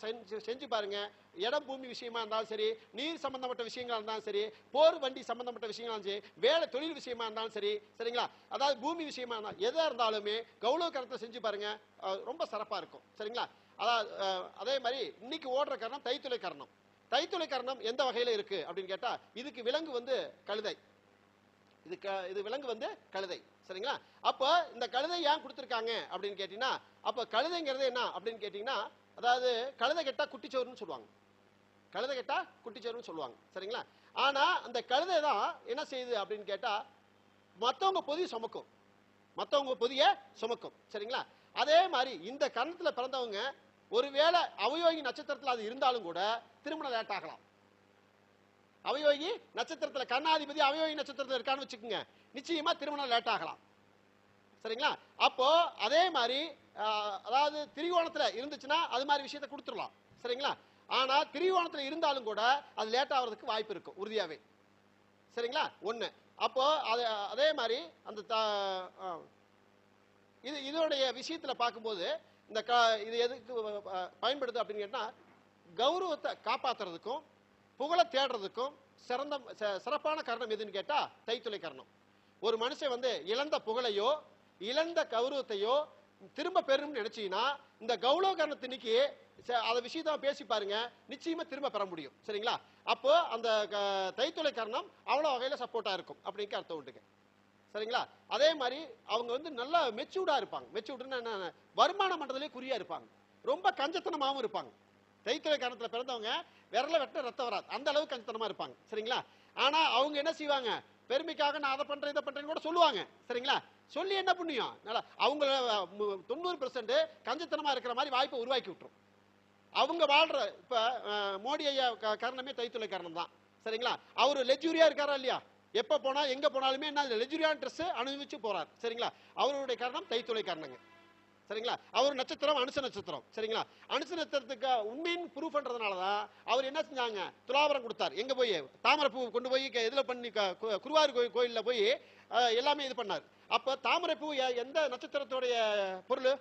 செஞ்சு பாருங்க. இடம் பூமி விஷயமா இருந்தாலும் சரி, நீர் சம்பந்தப்பட்ட விஷயங்களா இருந்தாலும் சரி, போர் வண்டி சம்பந்தப்பட்ட விஷயங்களா இருந்தாலும் சரி, வேலை தொழில் விஷயமா இருந்தாலும் சரி, சரிங்களா, அதாவது பூமி விஷயமா இருந்தாலும் எதா இருந்தாலுமே கௌரவ கரணத்தை செஞ்சு பாருங்க, ரொம்ப சிறப்பா இருக்கும். சரிங்களா? அதாவது அதே மாதிரி இன்னைக்கு ஓடுற கரணம் தைத்துளை கரணம். தைத்துளை கரணம் எந்த வகையில இருக்கு அப்படின்னு கேட்டா, இதுக்கு விலங்கு வந்து கழுதை. இது விலங்கு வந்து கழுதை. சரிங்களா? அப்ப இந்த கழுதை ஏன் கொடுத்திருக்காங்க அப்படின்னு கேட்டீங்கன்னா, அப்ப கழுதைங்கிறது என்ன அப்படின்னு கேட்டீங்கன்னா, அதாவது கழுதை கெட்டா குட்டிச்சோறுன்னு சொல்லுவாங்க. கழுதை கெட்டா குட்டிச்சோறுன்னு சொல்லுவாங்க. சரிங்களா? ஆனா அந்த கழுதை தான் என்ன செய்யுது அப்படின்னு கேட்டா, மத்தவங்க பொதிய சுமக்கும். மத்தவங்க பொதிய சுமக்கும். சரிங்களா? அதே மாதிரி இந்த கரணத்துல பிறந்தவங்க ஒருவேளை அவயோகி நட்சத்திரத்துல அது இருந்தாலும் கூட திருமணம் லேட் ஆகலாம். அவயோகி நட்சத்திரத்துல கர்ணாதிபதி அவயோகி நட்சத்திரத்துல இருக்கான்னு வச்சுக்கோங்க, நிச்சயமா திருமணம் லேட் ஆகலாம். சரிங்களா? அப்போ அதே மாதிரி அதாவது திரிகோணத்துல இருந்துச்சுன்னா அது மாதிரி விஷயத்தை கொடுத்துடலாம். சரிங்களா? ஆனா திரிகோணத்துல இருந்தாலும் கூட அது லேட் ஆகிறதுக்கு வாய்ப்பு இருக்கும் உறுதியாவே. சரிங்களா? ஒண்ணு. அப்போ அதே மாதிரி அந்த இதோடைய விஷயத்துல பார்க்கும்போது இந்த இது எதுக்கு பயன்படுது அப்படின்னு கேட்டா, கௌரவத்தை காப்பாத்துறதுக்கும் புகழை தேடுறதுக்கும் சிறப்பான காரணம் எதுன்னு கேட்டா தைத்துளை காரணம். ஒரு மனுஷன் வந்து இழந்த புகழையோ இழந்த கௌரவத்தையோ திரும்ப பெறணும்னு நினைச்சீங்கன்னா இந்த கௌரவ காரணத்தினிக்கு அத விஷயத்த பேசி பாருங்க, நிச்சயமா திரும்ப பெற முடியும். சரிங்களா? அப்போ அந்த தைத்துளை காரணம் அவ்வளவு வகையில சப்போர்ட்டா இருக்கும் அப்படின்னு அர்த்தம் உண்டுங்க. சரிங்களா? அதே மாதிரி அவங்க வந்து நல்லா மெச்சூர்டா இருப்பாங்க. மெச்சூர்டுன்னா என்ன, வருமான மண்டலத்திலே குறியா இருப்பாங்க. ரொம்ப கஞ்சத்தனமாவும் இருப்பாங்க. தைத்துளை காரணத்துல பிறந்தவங்க விரல வெட்ட ரத்தம் வராது, அந்த அளவுக்கு கஞ்சத்தனமா இருப்பாங்க. சரிங்களா? ஆனா அவங்க என்ன செய்வாங்க, பெருமைக்காக நான் அதை பண்றேன் இதை பண்றேன்னு கூட சொல்லுவாங்க. சரிங்களா? சொல்லி என்ன புண்ணியம், அவங்க 90% கஞ்சத்தனமா இருக்கிற மாதிரி வாய்ப்பை உருவாக்கி விட்டுரும். அவங்க வாழ்ற இப்ப மோடி ஐயா காரணமே தைத்துளை காரணம் தான். சரிங்களா? அவரு லெஜூரியா இருக்காரா இல்லையா, எப்ப போனா எங்க போனாலுமே என்ன லெஜூரியான ட்ரெஸ் அனுபவிச்சு போறார். சரிங்களா? அவருடைய காரணம் தைத்துளை காரணங்க. சரிங்களா? அவர் நட்சத்திரம் அனுச நட்சத்திரம். சரிங்களா? அனுச நட்சத்திரத்துக்கு உண்மையின் ப்ரூஃப்ன்றதுனாலதான் அவர் என்ன செஞ்சாங்க, துலாபரம் கொடுத்தார். எங்க போய் தாமரைப்பூ கொண்டு போய் இதுல பண்ணி குருவாயூர் கோயில்ல போய் எல்லாமே இது பண்ணார். அப்ப தாமரைப்பூ எந்த நட்சத்திரத்துடைய பொருள்,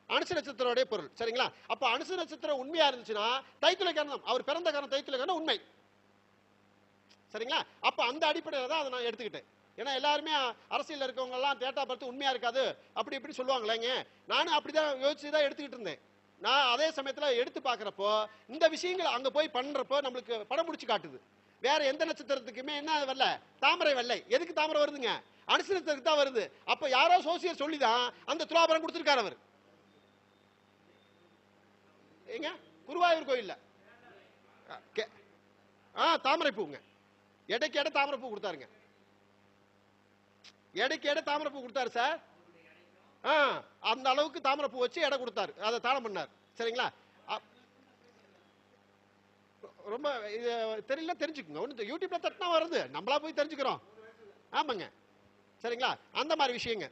அனுச நட்சத்திரோடைய பொருள். சரிங்களா? அப்ப அனுச நட்சத்திரம் உண்மையா இருந்துச்சுன்னா தைத்துளை காரணம், அவர் பிறந்த காரணம் தைத்துளை காரணம் உண்மை. சரிங்களா? அப்ப அந்த அடிப்படையில தான் அதை நான் எடுத்துக்கிட்டேன். ஏன்னா எல்லாருமே அரசியல் இருக்கவங்க எல்லாம் டேட்டா பார்த்து உண்மையா இருக்காது அப்படி இப்படி சொல்லுவாங்களேங்க, நானும் அப்படிதான் யோசிச்சுதான் எடுத்துக்கிட்டு இருந்தேன். நான் அதே சமயத்துல எடுத்து பாக்குறப்போ இந்த விஷயங்கள் அங்க போய் பண்றப்போ நம்மளுக்கு படம் முடிச்சு காட்டுது. வேற எந்த நட்சத்திரத்துக்குமே என்ன வரல, தாமரை வெள்ளை. எதுக்கு தாமரை வருதுங்க, அனுச நட்சத்திரத்துக்கு தான் வருது. அப்ப யாரோ சோசியர் சொல்லிதான் அந்த துலாபரம் கொடுத்திருக்காரு அவர். எங்க குருவாயூர் கோயில்ல தாமரை பூங்க, எடைக்கு எடை தாமரை பூ கொடுத்தாருங்க. எடைக்கு எடை தாமரை பூ கொடுத்தாரு சார். அந்த அளவுக்கு தாமரை பூ வச்சு எடை கொடுத்தாரு, அதை தானம் பண்ணார். சரிங்களா? ரொம்ப தெரியல, தெரிஞ்சுக்குங்க. ஒன்று யூடியூப்ல தட்டினா வருது, நம்மளா போய் தெரிஞ்சுக்கிறோம். ஆமாங்க. சரிங்களா? அந்த மாதிரி விஷயங்க.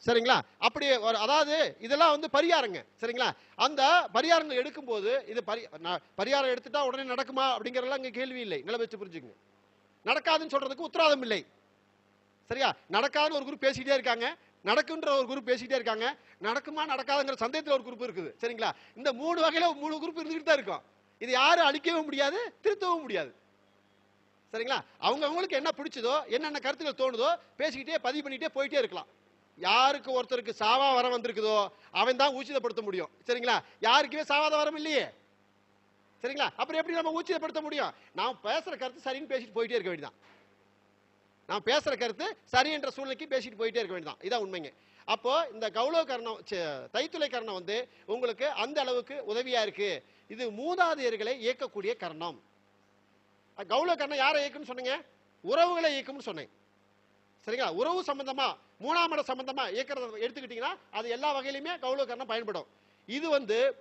சரிங்களா? அப்படி அதாவது இதெல்லாம் வந்து பரிகாரங்க. சரிங்களா? அந்த பரிகாரங்கள் எடுக்கும்போது இது பரிகாரம் எடுத்துட்டா உடனே நடக்குமா அப்படிங்கறதெல்லாம் இங்க கேள்வி இல்லை. நிலை வச்சு புரிஞ்சுங்க. நடக்காதுன்னு சொல்றதுக்கு உத்தரவாதம் இல்லை. சரியா? நடக்காதுன்னு ஒரு குரூப் பேசிட்டே இருக்காங்க, நடக்குன்ற ஒரு குரூப் பேசிட்டே இருக்காங்க, நடக்குமா நடக்காதுங்கிற சந்தேகத்தில் ஒரு குரூப் இருக்குது. சரிங்களா? இந்த 3 வகையில 3 குரூப் இருந்துகிட்டு தான் இருக்கும். இது யாரும் அழிக்கவும் முடியாது, திருத்தவும் முடியாது. சரிங்களா? அவங்களுக்கு என்ன பிடிச்சதோ என்னென்ன கருத்துக்கள் தோணுதோ பேசிக்கிட்டே பதிவு பண்ணிட்டே போயிட்டே இருக்கலாம். யாருக்கு ஒருத்தருக்கு சாவா வரம் வந்திருக்குதோ அவன் தான் ஊசிதப்படுத்த முடியும். சரிங்களா? யாருக்குமே சாவாத வரம் இல்லையே. சரிங்களா? அப்புறம் எப்படி நம்ம ஊசிதப்படுத்த முடியும்? நாம் பேசுற கருத்து சரின்னு பேசிட்டு போயிட்டே இருக்க வேண்டியதான். நாம் பேசுற கருத்து சரி என்ற சூழ்நிலைக்கு பேசிட்டு போயிட்டே இருக்க வேண்டியதான். இதான் உண்மைங்க. அப்போ இந்த கௌரவ கரணம் தைத்துளை கரணம் வந்து உங்களுக்கு அந்த அளவுக்கு உதவியா இருக்கு. இது மூதாதையர்களை இயக்கக்கூடிய கரணம். கௌரவ கரணம் யாரை இயக்குன்னு சொன்னீங்க, உறவுகளை இயக்கும்னு சொன்னேன். சரிங்களா? உறவு சம்பந்தமா 3ஆம் இட சம்பந்தமா இயக்கிறத எடுத்துக்கிட்டீங்கன்னா அது எல்லா வகையிலுமே கௌளவ கரணம் பயன்படும். இது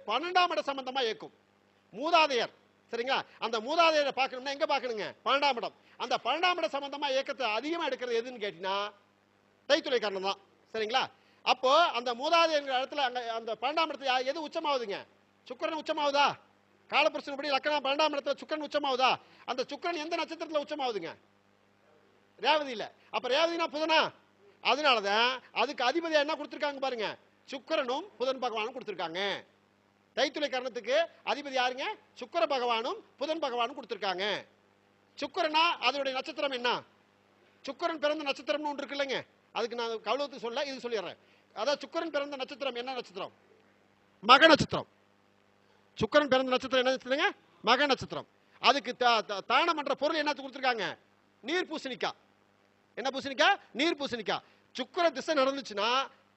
12ஆம் இட சம்பந்தமா இயக்கும். மூதாதையர், சரிங்களா? அந்த மூதாதையரை பார்க்கணும்னா எங்க பார்க்கணுங்க? 12ஆம் இடம். அந்த 12ஆம் இட சம்பந்தமா இயக்கத்தை அதிகமா எடுக்கிறது எதுன்னு கேட்டீங்கன்னா தைத்துளை கரணம் தான். சரிங்களா? அப்போ அந்த மூதாதையர் இடத்துல அந்த 12ஆம் இடத்துல எது உச்சமாகுதுங்க? சுக்கிரன் உச்சமாகுதா? காலபுருஷன்படி லக்னம் 12ஆம் இடத்துல சுக்கிரன் உச்சமாகுதா? அந்த சுக்கிரன் எந்த நட்சத்திரத்துல உச்சமாகுதுங்க? ரேவதி இல்ல. அப்ப ரேவதினா புதனா? அதனாலதான் அதுக்கு அதிபதியா என்ன கொடுத்திருக்காங்க பாருங்க, சுக்கிரனும் புதன் பகவானும் கொடுத்திருக்காங்க. தைத்துளை கரணத்துக்கு அதிபதி யாருங்க? சுக்கிர பகவானும் புதன் பகவானும் கொடுத்திருக்காங்க. சுக்கிரனா அதனுடைய நட்சத்திரம் என்ன? சுக்கிரன் பிறந்த நட்சத்திரம்னு ஒன்று இருக்கு இல்லைங்க, அதுக்கு நான் கௌளவத்துக்கு சொல்ல இது சொல்லிடுறேன். அதாவது சுக்கிரன் பிறந்த நட்சத்திரம் என்ன நட்சத்திரம்? மக நட்சத்திரம். சுக்கிரன் பிறந்த நட்சத்திரம் என்ன நட்சத்திரங்க? மக நட்சத்திரம். அதுக்கு தானம் என்ற பொருள் என்ன கொடுத்திருக்காங்க? நீர் பூசணிக்காய். என்ன பூசணிக்காய்? நீர் பூசணிக்காய். சுக்கிர திசை நடந்துச்சுன்னா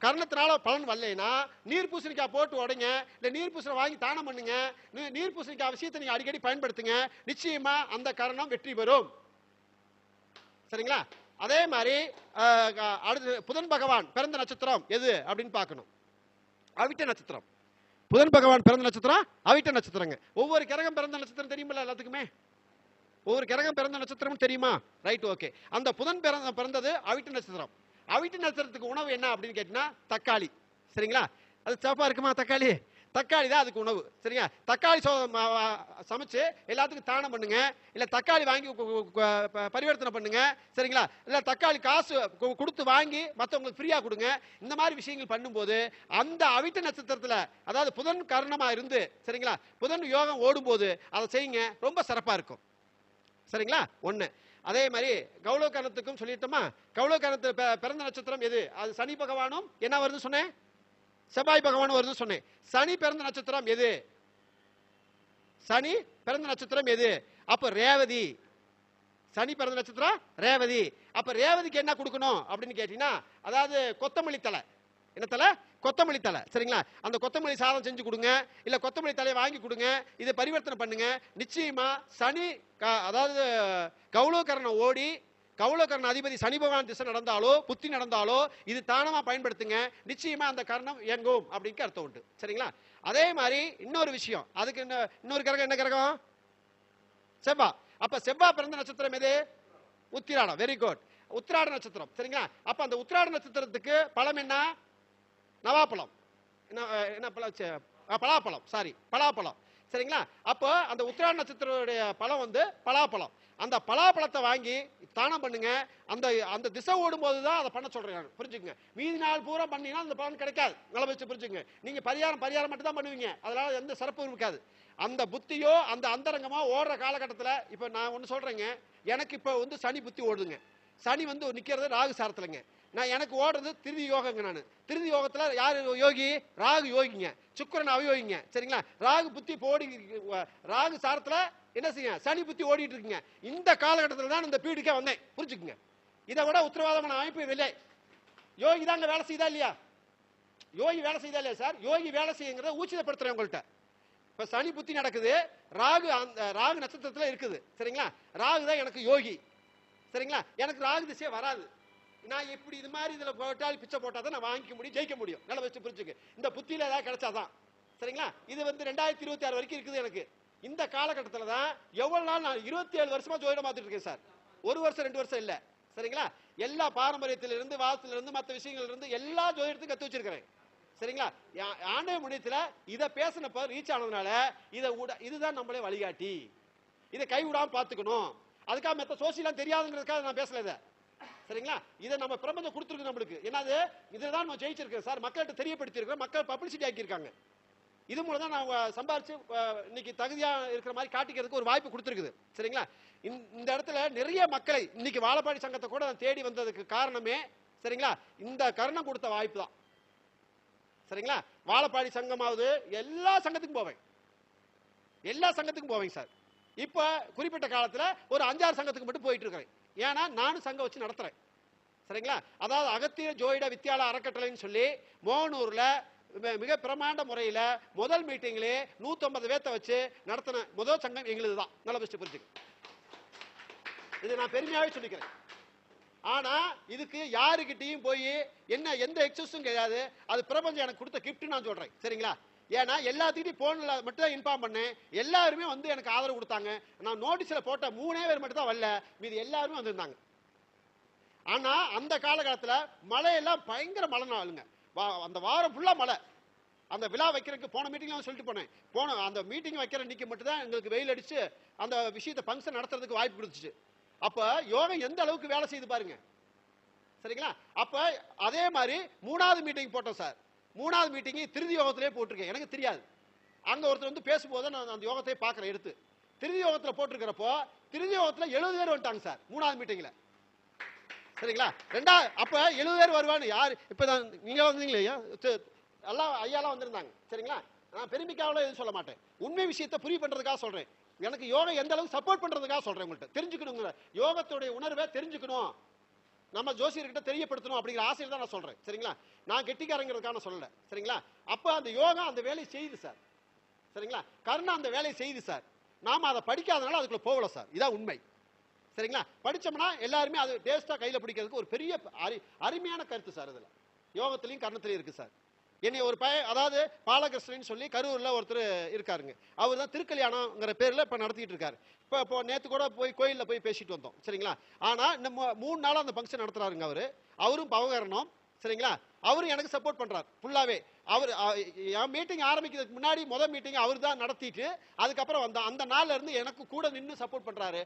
கர்ணத்தினால பலன் வரலைன்னா நீர் பூசணிக்காய் போட்டு உடைங்க, இல்ல நீர் பூசணி வாங்கி தானம் பண்ணுங்க. நீர் பூசணிக்காய் விஷயத்தை நீங்க அடிக்கடி பயன்படுத்துங்க, நிச்சயமா அந்த கரணம் வெற்றி பெறும். சரிங்களா? அதே மாதிரி அடுத்து புதன் பகவான் பிறந்த நட்சத்திரம் எது அப்படின்னு பார்க்கணும். அவிட்ட நட்சத்திரம். புதன் பகவான் பிறந்த நட்சத்திரம் அவிட்ட நட்சத்திரங்க. ஒவ்வொரு கிரகம் பிறந்த நட்சத்திரம் தெரியுமில்ல எல்லாத்துக்குமே? ஒவ்வொரு கிரகம் பிறந்த நட்சத்திரம் தெரியுமா? Right, okay. அந்த புதன் பிறந்தது அவிட்ட நட்சத்திரம். அவிட்ட நட்சத்திரத்துக்கு உணவு என்ன அப்படின்னு கேட்டீங்கன்னா தக்காளி. சரிங்களா? அது சிவப்பா இருக்குமா தக்காளி? தக்காளி தான் அதுக்கு உணவு. சரிங்களா? தக்காளி சமைச்சு எல்லாத்துக்கும் தானம் பண்ணுங்க, இல்ல தக்காளி வாங்கி பரிவர்த்தனை பண்ணுங்க. சரிங்களா? இல்ல தக்காளி காசு கொடுத்து வாங்கி மற்றவங்களுக்கு ஃப்ரீயா கொடுங்க. இந்த மாதிரி விஷயங்கள் பண்ணும்போது அந்த அவிட்ட நட்சத்திரத்துல, அதாவது புதன் கரணமா இருந்து, சரிங்களா, புதன் யோகம் ஓடும் போது அதை செய்யுங்க, ரொம்ப சிறப்பா இருக்கும். சரிங்களா? ஒண்ணு. அதே மாதிரி கௌளவ கரணத்துக்கும் சொல்லிட்டோமா? கௌளவ கரணத்துல பிறந்த நட்சத்திரம் எது? அது சனி பகவானும் என்ன வருது சொன்னேன்? செவ்வாய் பகவானும் வருது சொன்னேன். சனி பிறந்த நட்சத்திரம் எது? சனி பிறந்த நட்சத்திரம் எது? அப்ப ரேவதி. சனி பிறந்த நட்சத்திரம் ரேவதி. அப்ப ரேவதிக்கு என்ன கொடுக்கணும் அப்படின்னு கேட்டீங்கன்னா, அதாவது கொத்தமல்லி தலை. என்ன தலை? கொத்தமல்லி தலை. சரிங்களா? அந்த கொத்தமல்லி சாதம் செஞ்சு கொடுங்க, இல்ல கொத்தமல்லி தலையை வாங்கி கொடுங்க, இதை பரிவர்த்தனை பண்ணுங்க. நிச்சயமா சனி, அதாவது கௌளவ கரணம் ஓடி கௌளவ கரண அதிபதி சனி பகவான் திசை நடந்தாலோ புத்தி நடந்தாலோ இது தானமா பயன்படுத்துங்க, நிச்சயமா அந்த கரணம் இயங்கும் அப்படின்னு அர்த்தம் உண்டு. சரிங்களா? அதே மாதிரி இன்னொரு விஷயம், அதுக்கு இன்னொரு கிரகம் என்ன கிரகம்? செவ்வாய். அப்ப செவ்வாய் பிறந்த நட்சத்திரம் எது? உத்திராடம். Very good. உத்திராட நட்சத்திரம். சரிங்களா? அப்ப அந்த உத்திராட நட்சத்திரத்துக்கு பழம் என்ன? நவாப்பழம். என்ன பழம்? பலாப்பழம். சாரி, பலாப்பழம். சரிங்களா? அப்போ அந்த உத்திராட நட்சத்திரத்துடைய பழம் பலாப்பழம். அந்த பலாப்பழத்தை வாங்கி தானம் பண்ணுங்க. அந்த அந்த திசை ஓடும் போதுதான் அதை பண்ண சொல்றேன், புரிஞ்சுங்க. மீதி நாள் பூரா பண்ணீங்கன்னா அந்த பலன் கிடைக்காது. நல்லா வச்சு புரிஞ்சுங்க. நீங்க பரிகாரம் மட்டும் தான் பண்ணுவீங்க, அதனால எந்த சிறப்பும் இருக்காது. அந்த புத்தியோ அந்த அந்தரங்கமோ ஓடுற காலகட்டத்தில், இப்ப நான் ஒண்ணு சொல்றேங்க, எனக்கு இப்ப சனி புத்தி ஓடுதுங்க. சனி நிக்கிறது ராகு சாரத்துலங்க. நான் எனக்கு ஓடுறது திருதி யோகங்க. நான் திருதி யோகத்துல யாரு யோகி? ராகு யோகிங்க, சுக்கிரன் அவயோகிங்க. சரிங்களா? ராகு புத்தி போடி, ராகு சாரத்துல என்ன செய்ய சனி புத்தி ஓடிட்டு இருக்குங்க. இந்த காலகட்டத்தில் தான் இந்த பீடுக்கே வந்தேன், புரிஞ்சுக்குங்க. இதை விட உத்தரவாதமான அமைப்பு இல்லை. யோகி தாங்க வேலை செய்தா இல்லையா? யோகி வேலை செய்தா இல்லையா சார்? யோகி வேலை செய்யுங்கிறத ஊச்சிதப்படுத்துறேன் உங்கள்கிட்ட. இப்ப சனி புத்தி நடக்குது, ராகு ராகு நட்சத்திரத்துல இருக்குது. சரிங்களா? ராகு தான் எனக்கு யோகி. சரிங்களா? எனக்கு ராகு திசையே வராது. நான் இப்படி இது மாதிரி இதுல போட்டால் பிச்சை போட்டா தான் நான் வாங்கிக்க முடியும், ஜெயிக்க முடியும். நல்லா வச்சு புரிஞ்சுக்கு. இந்த புத்தியில ஏதாவது கிடைச்சாதான். சரிங்களா? இது 2026 வரைக்கும் இருக்குது எனக்கு. இந்த காலகட்டத்தில் தான் எவ்வளவு நாள் நான் 27 வருஷமா ஜோதிடம் பார்த்துட்டு இருக்கேன் சார். 1 வருஷம் 2 வருஷம் இல்ல. சரிங்களா? எல்லா பாரம்பரியத்திலிருந்து வாஸ்துல மற்ற விஷயங்கள்ல இருந்து எல்லா ஜோதிடத்தையும் கத்து வச்சிருக்கிறேன். சரிங்களா? ஆண்டவ முடியத்துல இதை பேசினப்ப ரீச் ஆனதுனால இதுதான் நம்மளே வழிகாட்டி. இதை கைவிடாம பாத்துக்கணும். அதுக்காக மற்ற சோசியலாம் தெரியாதுங்கிறதுக்காக நான் பேசல இதை. சரிங்களா? இதை நம்ம பிரபஞ்சம் கொடுத்துருக்கு நம்மளுக்கு. என்னது? இதுதான் நம்ம ஜெயிச்சிருக்கேன் சார், மக்கள்கிட்ட தெரியப்படுத்தி இருக்கிறோம், மக்கள் பப்ளிசிட்டி ஆக்கியிருக்காங்க. இது மூலம் தான் நான் சம்பாரிச்சு இன்னைக்கு தகுதியா இருக்கிற மாதிரி காட்டிக்கிறதுக்கு ஒரு வாய்ப்பு கொடுத்துருக்குது. சரிங்களா? இந்த இடத்துல நிறைய மக்களை இன்னைக்கு வாழப்பாடி சங்கத்தை கூட நான் தேடி வந்ததுக்கு காரணமே, சரிங்களா, இந்த கருணம் கொடுத்த வாய்ப்பு தான். சரிங்களா? வாழப்பாடி சங்கமாவது எல்லா சங்கத்துக்கும் போவேன், எல்லா சங்கத்துக்கும் போவேங்க சார். இப்ப குறிப்பிட்ட காலத்துல ஒரு 5-6 சங்கத்துக்கு மட்டும் போயிட்டு இருக்கிறேன். ஏன்னா நானும் சங்கம் வச்சு நடத்துறேன். சரிங்களா? அதாவது அகத்திய ஜோதிட வித்யாலய அறக்கட்டளைன்னு சொல்லி மோகனூர்ல மிக பிரமாண்ட முறையில முதல் மீட்டிங்லே 150 பேர்த்த வச்சு நடத்தின முதல் சங்கம் எங்களுதுதான். நல்ல பெஸ்ட் புரிஞ்சுக்க. இது நான் பெருமையாவே சொல்லிக்கிறேன். ஆனா இதுக்கு யாருக்கிட்டையும் போய் என்ன எந்த எக்ஸஸும் கிடையாது. அது பிரபஞ்சம் எனக்கு கொடுத்த கிஃப்ட் நான் சொல்றேன். சரிங்களா? ஏன்னா எல்லாத்துக்கிட்டையும் போன்ல மட்டும் தான் இன்ஃபார்ம் பண்ணேன். எல்லாருமே வந்து எனக்கு ஆதரவு கொடுத்தாங்க. நான் நோட்டீஸ்ல போட்ட 3 பேர் மட்டும் தான் வரல, மீது எல்லாருமே வந்திருந்தாங்க. ஆனா அந்த காலகட்டத்தில் மழையெல்லாம் பயங்கர மழை நாளுங்க. அந்த வாரம் ஃபுல்லா மழை. அந்த விழா வைக்கிறதுக்கு போன மீட்டிங்ல சொல்லிட்டு போனேன். அந்த மீட்டிங் வைக்கிற இன்னைக்கு மட்டும் தான் எங்களுக்கு வெயில் அடிச்சு அந்த விஷயத்தை ஃபங்க்ஷன் நடத்துறதுக்கு வாய்ப்பு கொடுத்துச்சு. அப்ப யோகம் எந்த அளவுக்கு வேலை செய்து பாருங்க. சரிங்களா? அப்ப அதே மாதிரி 3வது மீட்டிங் போட்டோம் சார். 3வது மீட்டிங் திருதி யோகத்திலே போட்டிருக்கேன். எனக்கு தெரியாது. அங்க ஒருத்தர் வந்து பேசும்போது நான் அந்த யோகத்தை பார்க்கறேன் எடுத்து. திருதி யோகத்துல போட்டிருக்கிறப்போ திருதி யோகத்துல 70 பேர் வந்துட்டாங்க சார் 3வது மீட்டிங்ல. சரிங்களா? அப்ப 70 பேர் வருவான்னு யாரு இப்ப நீங்க வந்தீங்களே எல்லாம் ஐயாலாம் வந்திருந்தாங்க. சரிங்களா? நான் பெருமைக்காக எதுவும் சொல்ல மாட்டேன். உண்மை விஷயத்தை புரிய பண்றதுக்காக சொல்றேன். எனக்கு யோகா எந்த அளவுக்கு சப்போர்ட் பண்றதுக்காக சொல்றேன். உங்கள்கிட்ட தெரிஞ்சுக்கணுங்க, யோகத்துடைய உணர்வை தெரிஞ்சுக்கணும், நம்ம ஜோசியர்கிட்ட தெரியப்படுத்தணும் அப்படிங்கிற ஆசையில் தான் நான் சொல்றேன். சரிங்களா? நான் கெட்டிக்காரங்கிறதுக்கான சொல்லல. சரிங்களா? அப்ப அந்த யோகா அந்த வேலையை செய்யுது சார். சரிங்களா? கர்ணா அந்த வேலையை செய்யுது சார். நாம அதை படிக்காதனால அதுக்குள்ள போகல சார். இதான் உண்மை. சரிங்களா? படிச்சோம்னா எல்லாருமே அது டேஸ்டா கையில பிடிக்கிறதுக்கு ஒரு பெரிய அருமையான கருத்து சார். இதுல யோகத்திலையும் கர்ணத்திலையும் இருக்கு சார். என்னை ஒரு அதாவது பாலகிருஷ்ணன் சொல்லி கரூர்ல ஒருத்தர் இருக்காருங்க. அவர் தான் திருக்கல்யாணம்ங்கிற பேர்ல இப்ப நடத்திட்டு இருக்காரு. இப்போ நேத்து கூட போய் கோயில்ல போய் பேசிட்டு வந்தோம். சரிங்களா? ஆனா இந்த 3 நாளா அந்த ஃபங்க்ஷன் நடத்துறாருங்க. அவரும் பவகரணம். சரிங்களா? அவரும் எனக்கு சப்போர்ட் பண்றாரு ஃபுல்லாவே. அவர் மீட்டிங் ஆரம்பிக்கிறதுக்கு முன்னாடி முதல் மீட்டிங் அவர் தான் நடத்திட்டு அதுக்கப்புறம் அந்த நாள்ல இருந்து எனக்கு கூட நின்று சப்போர்ட் பண்றாரு.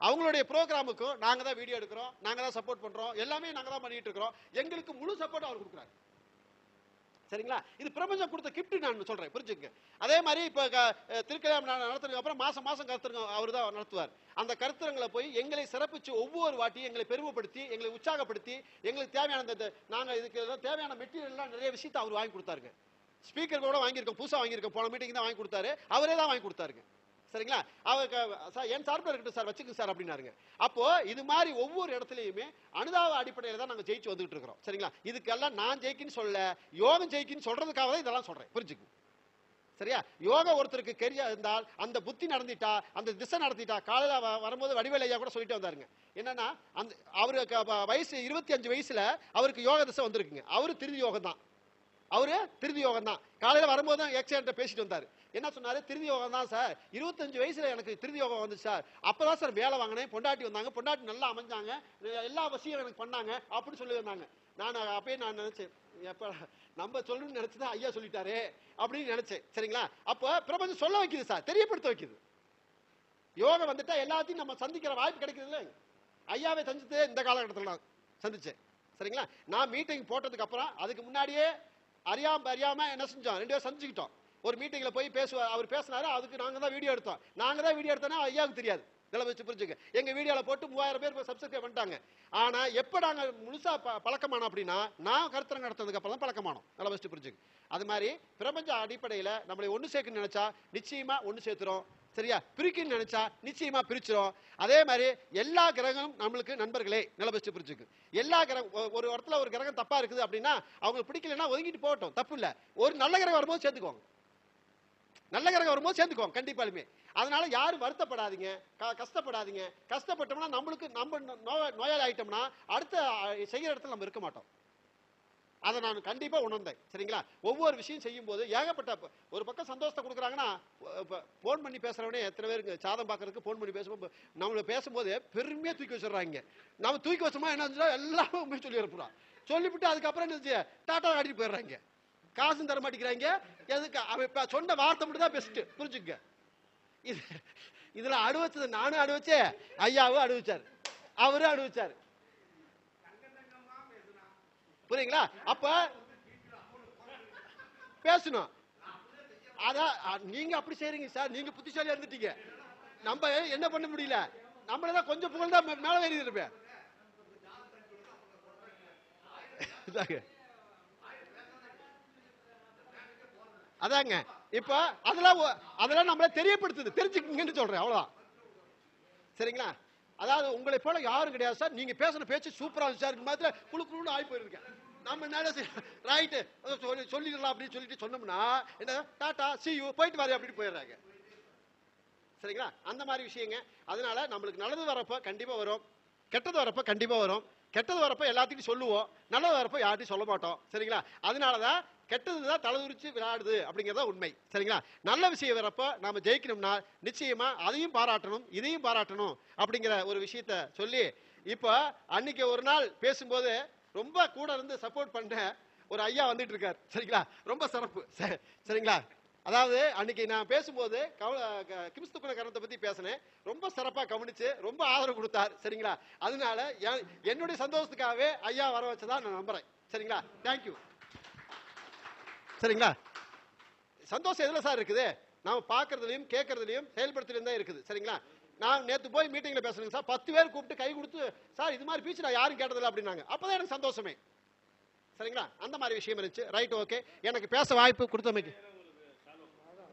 அவங்களுடைய ப்ரோக்ராமுக்கும் நாங்க தான் வீடியோ எடுக்கிறோம், நாங்க தான் சப்போர்ட் பண்றோம், எல்லாமே நாங்க தான் பண்ணிட்டு இருக்கிறோம். எங்களுக்கு முழு சப்போர்ட் அவர் கொடுக்குறாரு. சரிங்களா? இது பிரபஞ்சம் கொடுத்த கிஃப்ட் நான் சொல்றேன், புரிஞ்சுக்கங்க. அதே மாதிரி இப்ப திருக்கல்யாணம் நடத்துறதுக்கு அப்புறம் மாசம் கருத்தரங்கம் அவர் தான் நடத்துவார். அந்த கருத்தரங்களை போய் எங்களை சிறப்பிச்சு ஒவ்வொரு வாட்டியும் எங்களை பெருமைப்படுத்தி எங்களை உற்சாகப்படுத்தி எங்களுக்கு தேவையான நாங்க இதுக்கு தேவையான மெட்டீரியல் எல்லாம் நிறைய விஷயத்தை அவர் வாங்கி கொடுத்தாருங்க. ஸ்பீக்கர் கூட வாங்கியிருக்கோம், புதுசா வாங்கியிருக்கோம். போன மீட்டிங் தான் வாங்கி கொடுத்தாரு, அவரே தான் வாங்கி கொடுத்தாருங்க. சரிங்களா? அவருக்கு என் சார்பில் இருக்கட்டும் சார், வச்சுக்கங்க சார் அப்படின்னாருங்க. அப்போ இது மாதிரி ஒவ்வொரு இடத்துலயுமே அனுதாப அடிப்படையில தான் நாங்க ஜெயிச்சு வந்துட்டு இருக்கிறோம். சரிங்களா? இதுக்கெல்லாம் நான் ஜெயிக்கின்னு சொல்ல, யோகம் ஜெயிக்கின்னு சொல்றதுக்காக தான் இதெல்லாம் சொல்றேன், புரிஞ்சுக்கங்க. சரியா? யோகா ஒருத்தருக்கு கெரியா இருந்தால் அந்த புத்தி நடந்துட்டா, அந்த திசை நடத்திட்டா. காலையில வரும்போது வடிவேல் ஐயா கூட சொல்லிட்டு வந்தாருங்க. என்னன்னா அந்த அவருக்கு வயசு 25 வயசுல அவருக்கு யோக திசை வந்திருக்குங்க. அவரு திருதி யோகம் தான். காலையில வரும்போது தான் எக்ஸான்ட்ட பேசிட்டு வந்தாரு. என்ன சொன்னாரு? திருதி யோகம் தான் சார். 25 வயசுல எனக்கு திருதி யோகம் வந்து சார். அப்பதான் சார் வேலை வாங்கினேன், பொண்டாட்டி வந்தாங்க, பொண்டாட்டி நல்லா அமைஞ்சாங்க, எல்லா வசதியும் எனக்கு பண்ணாங்க அப்படின்னு சொல்லி வந்தாங்க. நான் நினைச்சேன், எப்ப நம்ம சொல்லணும்னு நினைச்சுதான் ஐயா சொல்லிட்டாரு அப்படின்னு நினைச்சேன். சரிங்களா? அப்ப பிரபஞ்சம் சொல்ல வைக்குது சார், தெரியப்படுத்த வைக்குது. யோகம் வந்துட்டா எல்லாத்தையும் நம்ம சந்திக்கிற வாய்ப்பு கிடைக்குது இல்ல. ஐயாவை சந்தித்து இந்த காலகட்டத்தில் நான் சந்திச்சேன். சரிங்களா? நான் மீட்டிங் போட்டதுக்கு அப்புறம் அதுக்கு முன்னாடியே அறியாம என்ன செஞ்சோம், 2 பேரும் சந்திச்சுக்கிட்டோம். ஒரு மீட்டிங்ல போய் அவர் பேசினாரு, அதுக்கு நாங்க தான் வீடியோ எடுத்தோம். ஐயாவுக்கு தெரியாது. இதெல்லாம் வச்சு புரிஞ்சுங்க. எங்க வீடியோல போட்டு 3000 பேர் சப்ஸ்கிரைப் பண்ணிட்டாங்க. ஆனா எப்ப நாங்க முழுசா பழக்கமானோம் அப்படின்னா நான் கருத்தரங்க நடத்துறதுக்கு அப்புறம் தான் பழக்கமானோம். நல்லா வச்சு புரிஞ்சுங்க. அது மாதிரி பிரபஞ்ச அடிப்படையில நம்மளை ஒண்ணு சேர்க்கணும்னு நினைச்சா நிச்சயமா ஒண்ணு சேர்த்துரும். சரியா? பிரிக்கணும்னு நினைச்சா நிச்சயமா பிரிச்சிரும். அதே மாதிரி எல்லா கிரகமும் நம்மளுக்கு நண்பர்களே. நல்லா வச்சு புரிஞ்சுக்கு. எல்லா கிரகம் ஒரு இடத்துல ஒரு கிரகம் தப்பா இருக்குது அப்படின்னா அவங்களுக்கு பிடிக்கலன்னா ஒதுங்கிட்டு போகட்டும், தப்பு இல்ல. ஒரு நல்ல கிரகம் வரும்போது சேர்த்துக்கோங்க. கண்டிப்பாலுமே. அதனால யாரும் வருத்தப்படாதீங்க, கஷ்டப்படாதீங்க. கஷ்டப்பட்டோம்னா நம்ம நோயாளி ஆயிட்டோம்னா அடுத்த செய்யற இடத்துல நம்ம இருக்க மாட்டோம். அதை நான் கண்டிப்பா உணர்ந்தேன். சரிங்களா? ஒவ்வொரு விஷயம் செய்யும் போது ஏகப்பட்ட ஒரு பக்கம் சந்தோஷத்தை கொடுக்குறாங்கன்னா போன் பண்ணி பேசுறவனே எத்தனை பேருக்கு சாதம் பார்க்கறதுக்கு போன் பண்ணி பேசும்போது நம்மள பேசும்போது பெருமையா தூக்கி வச்சிடறாங்க. நம்ம தூக்கி வச்சோமா என்ன எல்லாமே சொல்லி இருப்போம். சொல்லிவிட்டு அதுக்கப்புறம் என்ன டாட்டா ஆடிட்டு போயிடுறாங்க. காசும் தர மாட்டேங்கிறாங்க. எதுக்கு? அவன் சொன்ன வார்த்தை மட்டும் தான் பெஸ்ட், புரிஞ்சுக்க. இதுல அனுபவிச்சது நானும் அனுபவிச்சேன், ஐயாவும் அனுபவிச்சாரு, அவரும் அனுபவிச்சாரு. புரியுங்களா? அப்ப பேசணும். அதான் நீங்க அப்படி செய்றீங்க சார், நீங்க புத்திசாலியா இருந்துட்டீங்க. நம்ம என்ன பண்ண முடியல, நம்மளதான் கொஞ்சம் புகழ் தான் மேல ஏறி இருப்பேன். அதாங்க இப்ப அதெல்லாம் நம்மள தெரியப்படுத்துது, தெரிஞ்சுக்கங்கன்னு சொல்றேன், அவ்வளவுதான். சரிங்களா? அதாவது உங்களை போல யாரும் கிடையாது சார். நீங்க பேசுற பேச்சு சூப்பரா இருந்துச்சு சார், மாதிரி குழுக்குழுன்னு ஆகி போயிருக்கேன். நம்ம என்ன ரைட்டு சொல்லிடலாம் அப்படின்னு சொல்லிட்டு சொன்னோம்னா என்ன டாட்டா see you போயிட்டு வரேன் அப்படின்னு போயிடுறாங்க. சரிங்களா? அந்த மாதிரி விஷயங்க. அதனால நம்மளுக்கு நல்லது வரப்போ கண்டிப்பா வரும், கெட்டது வரப்போ கண்டிப்பா வரும். கெட்டது வரப்போ எல்லாத்தையும் சொல்லுவோம், நல்லது வரப்போ யார்ட்டையும் சொல்ல மாட்டோம். சரிங்களா? அதனாலதான் கெட்டது தான் தலைதுரிச்சு விளையாடுது அப்படிங்கறத உண்மை. சரிங்களா? நல்ல விஷயம் வரப்போ நாம ஜெயிக்கணும்னா நிச்சயமா அதையும் பாராட்டணும், இதையும் பாராட்டணும் அப்படிங்கிற ஒரு விஷயத்த சொல்லி, இப்போ அன்னைக்கு ஒரு நாள் பேசும்போது ரொம்ப கூட இருந்து சப்போர்ட் பண்ண ஒரு ஐயா வந்துட்டு இருக்கார். சரிங்களா? ரொம்ப சிறப்பு. சரிங்களா? அதாவது அன்னைக்கு நான் பேசும்போது கிறிஸ்துவ கரணத்தை பத்தி பேசினேன். ரொம்ப சிறப்பா கவனிச்சு ரொம்ப ஆதரவு கொடுத்தார். சரிங்களா? அதனால என்னுடைய சந்தோஷத்துக்காகவே ஐயா வர வச்சதா நான் நம்புறேன். சரிங்களா? தேங்க்யூ. சரிங்களா? சந்தோஷம் எதுல சார் இருக்குது? நாம பாக்குறதுலயும் கேட்கறதுலயும் செயல்படுத்துறதுலயும் தான் இருக்குது. சரிங்களா? நான் நேத்து போய் மீட்டிங்ல பேசுறேங்க சார், 10 பேர் கூப்பிட்டு கை கொடுத்து சார் இது மாதிரி பீச் நான் யாரும் கேட்டதில்லை அப்படின்னாங்க. அப்பதான் எனக்கு சந்தோஷமே. சரிங்களா? அந்த மாதிரி விஷயம் இருந்துச்சு. Right, okay. எனக்கு பேச வாய்ப்பு கொடுத்தமைக்கு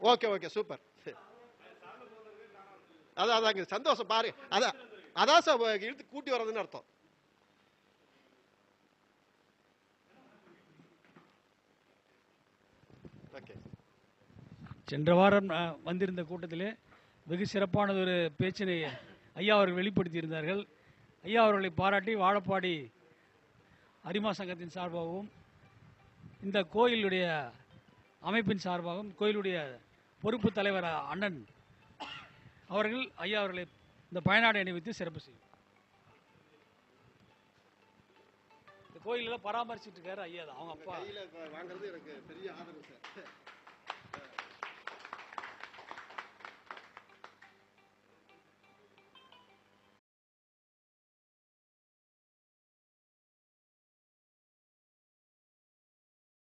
ஓகே ஓகே சூப்பர். அதாங்க சந்தோஷம் பாரு. அதான் சார் இழுத்து கூட்டி வர்றதுன்னு அர்த்தம். ஓகே. சென்ற வாரம் வந்திருந்த கூட்டத்திலே வெகு சிறப்பானது ஒரு பேச்சினை ஐயா அவர்கள் வெளிப்படுத்தியிருந்தார்கள். ஐயா அவர்களை பாராட்டி வாழப்பாடி அரிமா சங்கத்தின் சார்பாகவும் இந்த கோயிலுடைய அமைப்பின் சார்பாகவும் கோயிலுடைய பொறுப்பு தலைவர் அண்ணன் அவர்கள் ஐயா அவர்களை இந்த பயனாடை அணிவித்து சிறப்பு செய்யும். இந்த கோயிலெல்லாம் பராமரிச்சுட்டு இருக்காரு ஐயா தான், அவங்க அப்பா. வாங்குறது எனக்கு பெரிய ஆதரவு சார்.